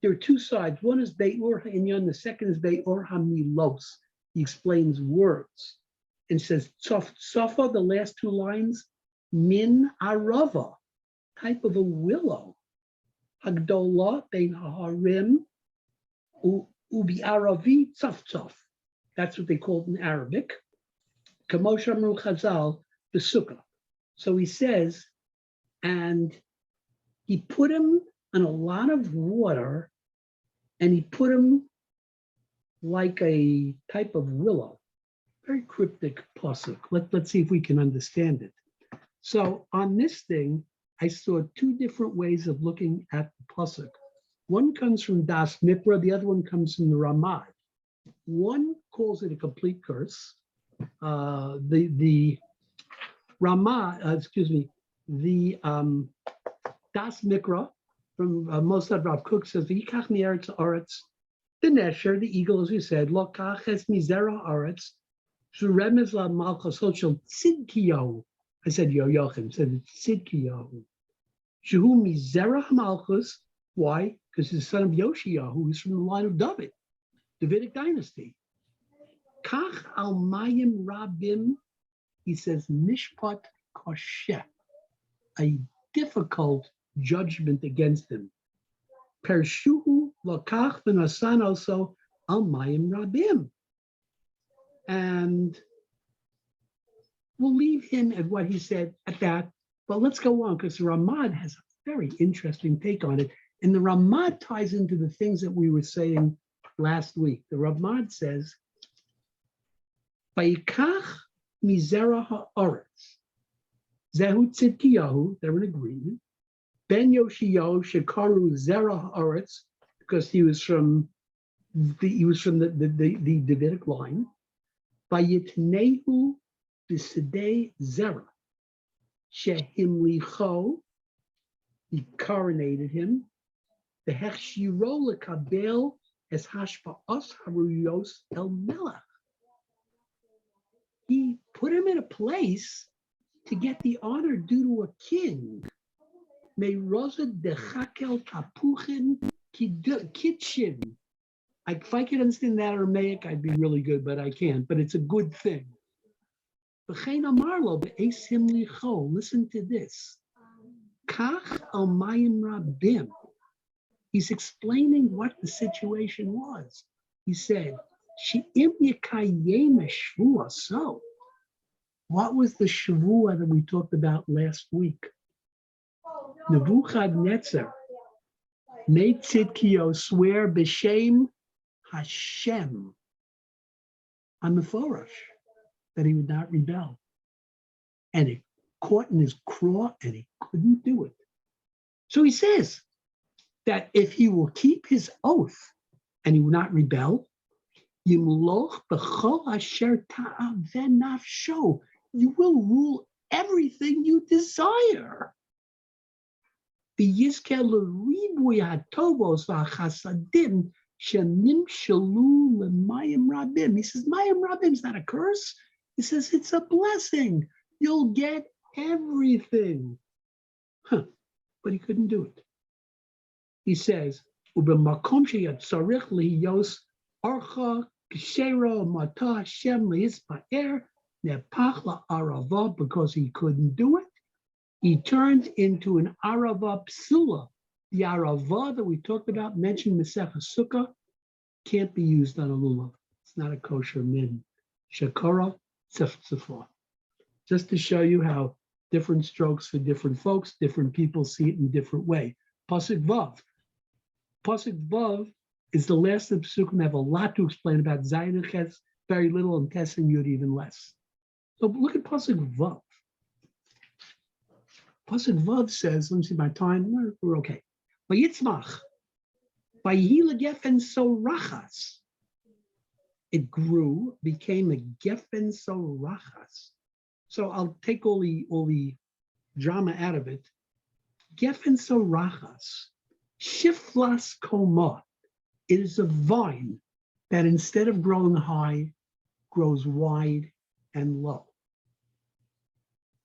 [SPEAKER 1] there are two sides. One is Be'or Ha'inyan, the second is Be'or Hamilos. He explains words and says Soft Sofa, the last two lines, Min Arava, type of a willow. hagdola bein harim ubi aravi tzaf. That's what they call it in Arabic. Kamosh amru chazal besukkah. So he says, and he put him in a lot of water, and he put him like a type of willow. Very cryptic pasuk. Let's see if we can understand it. So on this thing, I saw two different ways of looking at the pasuk. One comes from Das Mikra, the other one comes from the Ramad. One calls it a complete curse. The Ramah, the Das Mikra from Mosad Rav Kook says, "V'yikach mi'eretz haaretz." The Nesher, the eagle, as we said, lokach es mizera haaretz, shuremez la malchus shel tzidkiyahu. I said Yochim, said it's tzidkiyahu. Shehu mizera malchus. Why? Because he's the son of Yoshiyahu, who's from the line of David, Davidic dynasty. Kach al mayim rabim. He says mishpat kosheh, a difficult judgment against him. Pershuhu lakach v'nasan also al mayim rabim. And we'll leave him at what he said at that, but let's go on because the Ramad has a very interesting take on it. And the Ramad ties into the things that we were saying last week. The Ramad says, Vayikach mizera ha'aretz, zehu tzidkiyahu, they're in agreement, ben Yoshiyahu shekaru zera ha'aretz, because he was from the Davidic line, Vayitnehu b'sidei zera, shehimlicho, he coronated him, the hechshiro lekabel es hashpa'os haruyos el melech. He put him in a place to get the honor due to a king. May rosa de chakel tapuchin kitchen. If I could understand that Aramaic, I'd be really good, but I can't. But it's a good thing. Listen to this. Kach al mayim rabim. He's explaining what the situation was. He said, "She'im yekayem shvua." So, what was the shvua that we talked about last week? Nebuchadnezzar made Tzidkiyahu swear b'shem Hashem on the Forash that he would not rebel, and it caught in his craw, and he couldn't do it. So he says that if he will keep his oath and he will not rebel, Yimloch b'chol asher ta'aveh nafsho, you will rule everything you desire. V'yizker l'ribuy hatovos v'chasadim shenimshalu l'mayim rabim. He says, Mayim rabim is not a curse. He says, it's a blessing. You'll get everything. But he couldn't do it. He says, "Ubemakom sheyatzarich liyos archa kshero mata Hashem leispaer nepach la'arava," because he couldn't do it. He turned into an arava psula. The arava that we talked about, mentioned Masechah Sukkah, can't be used on a lulav. It's not a kosher min. Shakara tzeftzefah. Just to show you how different strokes for different folks, different people see it in a different way. Pasuk Vav. Pasuk Vav is the last of the Psukim. Have a lot to explain about Zayin and Ches, very little, and Tes and Yud even less. So look at Pasuk Vav. Pasuk Vav says, let me see my time, we're okay. Vayitzmach, Vayihi legefen sorachas. It grew, became a gefen sorachas. So I'll take all the drama out of it. Gefen sorachas, shiflas koma. It is a vine that instead of growing high, grows wide and low.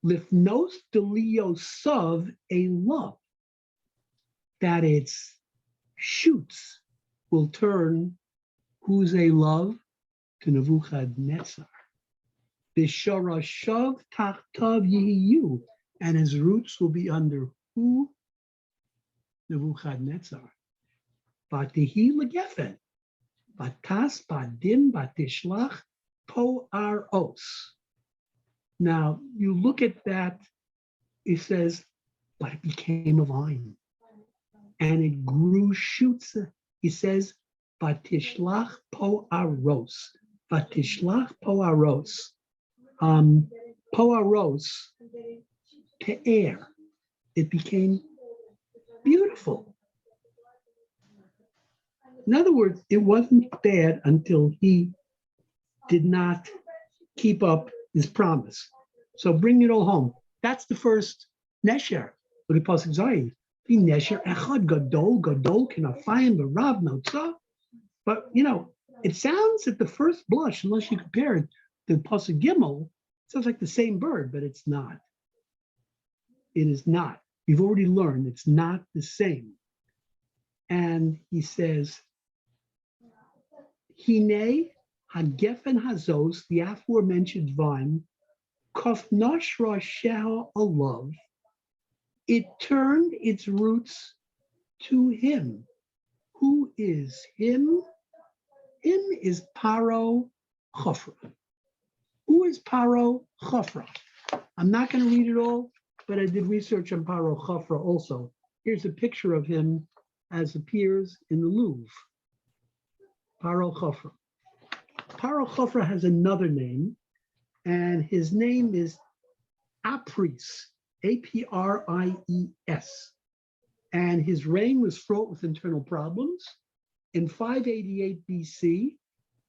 [SPEAKER 1] Lifnos deliosav a love, that its shoots will turn who's a love to Nebuchadnezzar. B'shorashav tachtav yihiyu, and his roots will be under who? Nebuchadnezzar. Vatihi legefen, vatas badim batishlach poaros. Now, you look at that, it says, but it became a vine, and it grew shoots. He says, vatishlach poaros, vatishlach poaros. Poaros, pe'er. It became beautiful. In other words, it wasn't bad until he did not keep up his promise. So bring it all home. That's the first nesher. Look at Pasuk Zayin. The nesher echad gadol kinafayim b'rav notzah. But it sounds at the first blush, unless you compare it to Pasuk Gimel, it sounds like the same bird, but it's not. It is not. You've already learned it's not the same. And he says, Hine hagefen hazos, the aforementioned vine, kofnosh rosheha alav, it turned its roots to him. Who is him? Him is Paro Chofra. Who is Paro Chofra? I'm not going to read it all, but I did research on Paro Chofra also. Here's a picture of him as appears in the Louvre. Paro Chofra. Paro Chofra has another name, and his name is Apries, A-P-R-I-E-S. And his reign was fraught with internal problems. In 588 BC,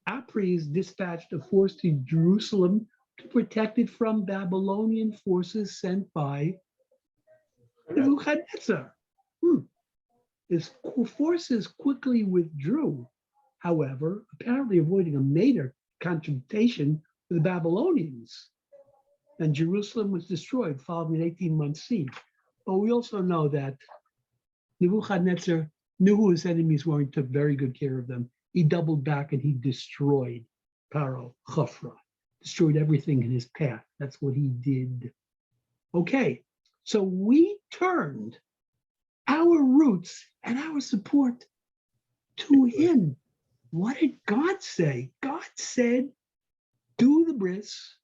[SPEAKER 1] Apries dispatched a force to Jerusalem to protect it from Babylonian forces sent by Nebuchadnezzar. His forces quickly withdrew, however, apparently avoiding a major confrontation with the Babylonians. And Jerusalem was destroyed following an 18-month siege. But we also know that Nebuchadnezzar knew who his enemies were and took very good care of them. He doubled back and he destroyed Paro Chofra, destroyed everything in his path. That's what he did. Okay, so we turned our roots and our support to him. What did God say? God said, do the bris,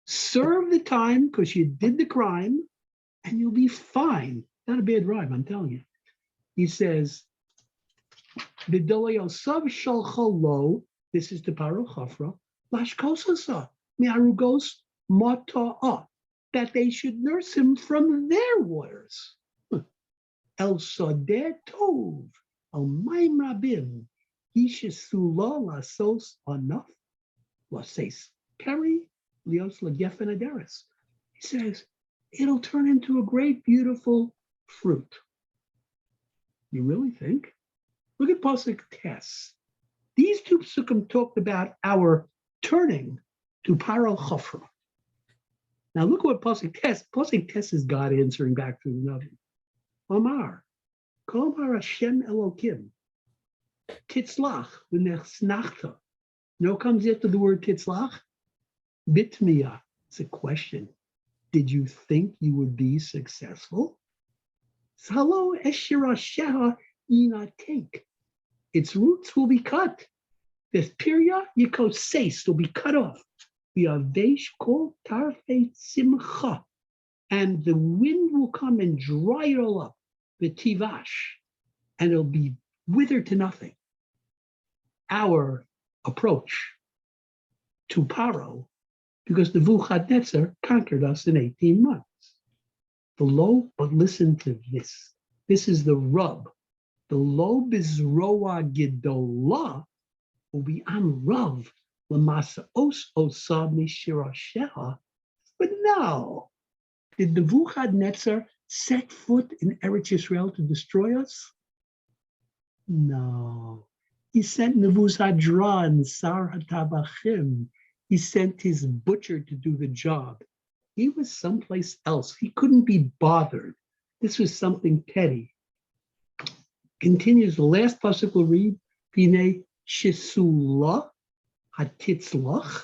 [SPEAKER 1] serve the time because you did the crime, and you'll be fine. Not a bad rhyme, I'm telling you. He says, this is the Paro Chofra, lashkosasa, miarugos mata'a, that they should nurse him from their waters. El Sadeh Tov, El Maim Rabim, Yishesula Lasos Anaf, Lases Peri, Lios Lagefen Aderes. He says, it'll turn into a great, beautiful fruit. You really think? Look at Pasuk Tes. These two psukim talked about our turning to Paro Chofra. Now look what Pasuk Tes. Pasuk Tes is God answering back through the Navi. Omar, Kol Hashem Elokim, Titzlach v'nechnachta. You know what comes after the word Titzlach? Bitmiya. It's a question. Did you think you would be successful? Salo eshirasheha inatek. Its roots will be cut. This piria yikoseis will be cut off. V'avesh kol tarfei simcha. And the wind will come and dry it all up. The tivash, and it'll be withered to nothing. Our approach to Paro, because Nebuchadnezzar conquered us in 18 months. But listen to this. This is the rub. The lo bizroa gedola will be on rav lamasa os osa mishirasheha. But no, did Nebuchadnezzar set foot in Eretz Yisrael to destroy us? No. He sent Nebuzadran, Sar HaTabachim. He sent his butcher to do the job. He was someplace else. He couldn't be bothered. This was something petty. Continues, the last pasuk we'll read, Pine Shisula Hatitzlach.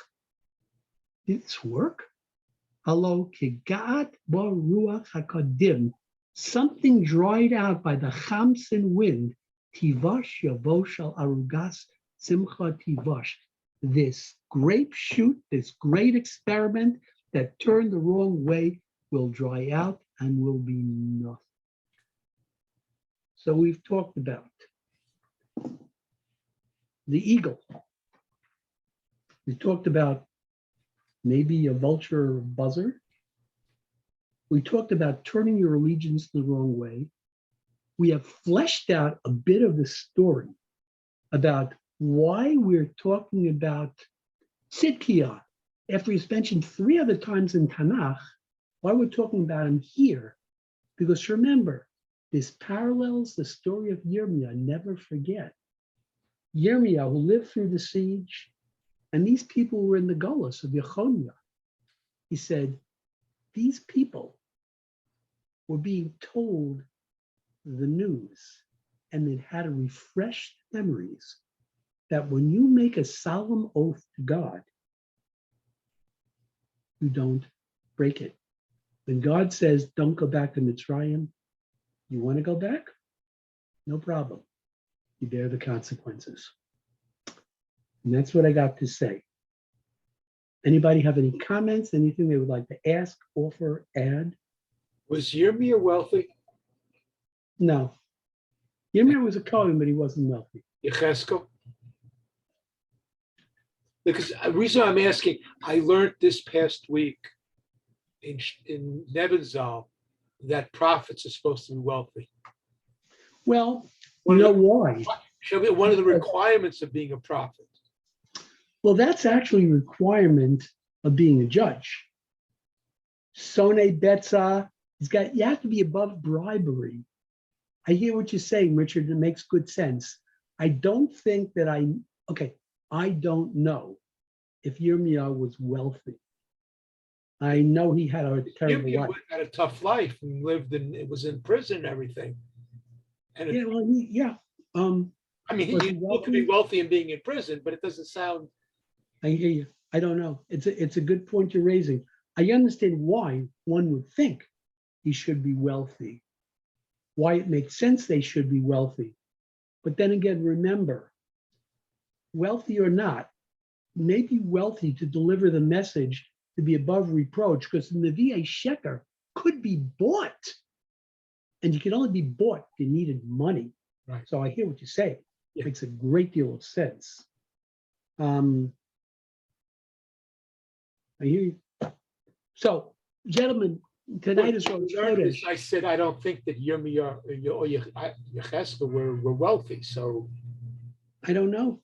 [SPEAKER 1] Did this work? Hello, Kigat Baruach HaKadim. something dried out by the chamsin wind, tivash yavosh al arugas simcha tivash. This grape shoot, this great experiment that turned the wrong way will dry out and will be nothing. So we've talked about the eagle. We talked about maybe a vulture or a buzzard. We talked about turning your allegiance the wrong way. We have fleshed out a bit of the story about why we're talking about Tzidkiah, after he's mentioned 3 other times in Tanakh, why we're talking about him here. Because remember, this parallels the story of Yirmiyah. Never forget. Yirmiyah, who lived through the siege, and these people were in the Golus of Yechonia. He said, these people were being told the news, and it had to refresh memories that when you make a solemn oath to God, you don't break it. When God says, don't go back to Mitzrayim, you want to go back? No problem. You bear the consequences. And that's what I got to say. Anybody have any comments, anything they would like to ask, offer, add?
[SPEAKER 2] Was Yirmiyah wealthy?
[SPEAKER 1] No. Yirmiyah was a Kohen, but he wasn't wealthy.
[SPEAKER 2] Yecheskel? Because the reason I'm asking, I learned this past week in Nebenzahl that prophets are supposed to be wealthy.
[SPEAKER 1] Well, you know why?
[SPEAKER 2] One of the requirements of being a prophet.
[SPEAKER 1] Well, that's actually a requirement of being a judge. Sone Betza, you have to be above bribery. I hear what you're saying, Richard. It makes good sense. I don't think that I don't know if Yirmiyah was wealthy. I know he had a terrible life.
[SPEAKER 2] Yirmiyah had a tough life and was in prison and everything. And
[SPEAKER 1] Yeah, well,
[SPEAKER 2] I mean, he could be wealthy and being in prison, but it doesn't sound.
[SPEAKER 1] I hear you. I don't know. It's a good point you're raising. I understand why one would think he should be wealthy, why it makes sense they should be wealthy. But then again, remember, wealthy or not, may be wealthy to deliver the message to be above reproach, because the Nevi'ei Sheker could be bought. And you can only be bought if you needed money.
[SPEAKER 2] Right.
[SPEAKER 1] So I hear what you say.
[SPEAKER 2] Yeah.
[SPEAKER 1] Makes a great deal of sense. I hear you. So, gentlemen, tonight is Rosh Chodesh.
[SPEAKER 2] I said I don't think that Yirmiyah or Yecheskel were wealthy. So
[SPEAKER 1] I don't know.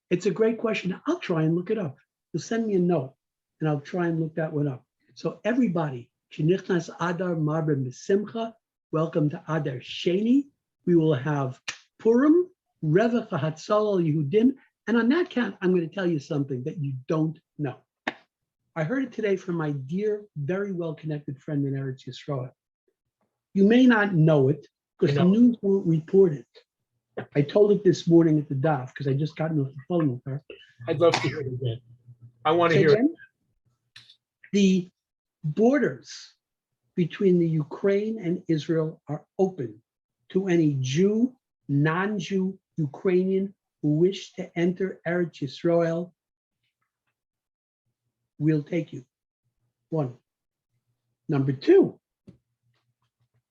[SPEAKER 1] It's a great question. I'll try and look it up. You'll send me a note, and I'll try and look that one up. So everybody, Shenichnas Adar Marbe Misimcha, welcome to Adar Sheni. We will have Purim, Revach HaHatzal Yehudim, and on that count, I'm going to tell you something that you don't know. I heard it today from my dear, very well-connected friend in Eretz Yisrael. You may not know it because the news won't report it. I told it this morning at the DAF because I just got off the phone with her.
[SPEAKER 2] I'd love to hear it again. I want to hear it.
[SPEAKER 1] The borders between the Ukraine and Israel are open to any Jew, non-Jew Ukrainian who wish to enter Eretz Yisrael. We'll take you. 1. Number 2,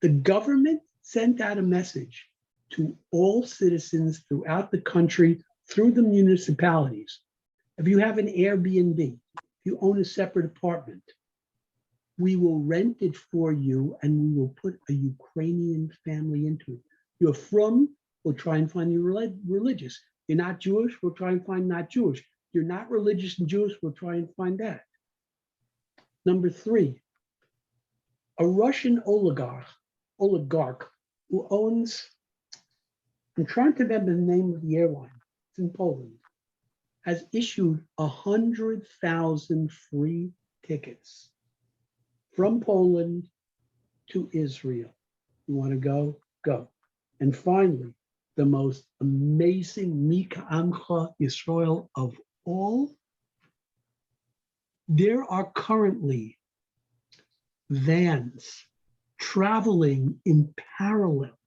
[SPEAKER 1] the government sent out a message to all citizens throughout the country through the municipalities. If you have an Airbnb, if you own a separate apartment, we will rent it for you and we will put a Ukrainian family into it. You're from, we'll try and find you religious. You're not Jewish, we'll try and find not Jewish. You're not religious and Jewish, we'll try and find that. Number 3, a Russian oligarch who owns, I'm trying to remember the name of the airline, it's in Poland, has issued 100,000 free tickets from Poland to Israel. You want to go? Go. And finally, the most amazing Mika Amcha Yisrael of all, there are currently vans traveling in parallel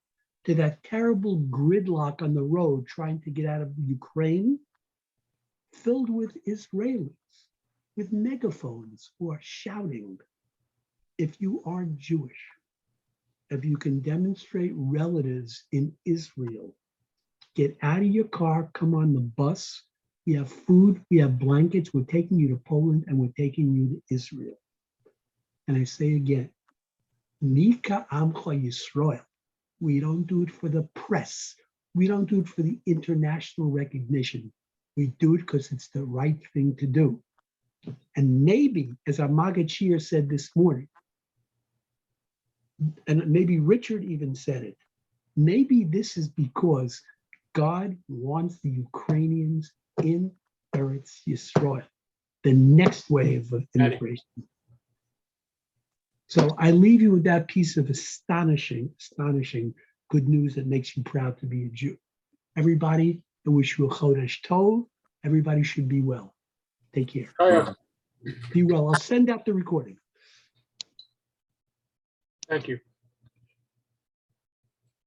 [SPEAKER 1] to that terrible gridlock on the road trying to get out of Ukraine, filled with Israelis with megaphones who are shouting, if you are Jewish, if you can demonstrate relatives in Israel, get out of your car, come on the bus. We have food, we have blankets. We're taking you to Poland and we're taking you to Israel. And I say again, Nika Amcha Yisrael. We don't do it for the press. We don't do it for the international recognition. We do it because it's the right thing to do. And maybe, as our Maggid Shir said this morning, and maybe Richard even said it, maybe this is because God wants the Ukrainians in Eretz Yisrael, the next wave of immigration. So I leave you with that piece of astonishing good news that makes you proud to be a Jew. Everybody, I wish you a Chodesh Tov. Everybody should be well. Take care. Be well. I'll send out the recording.
[SPEAKER 2] Thank you.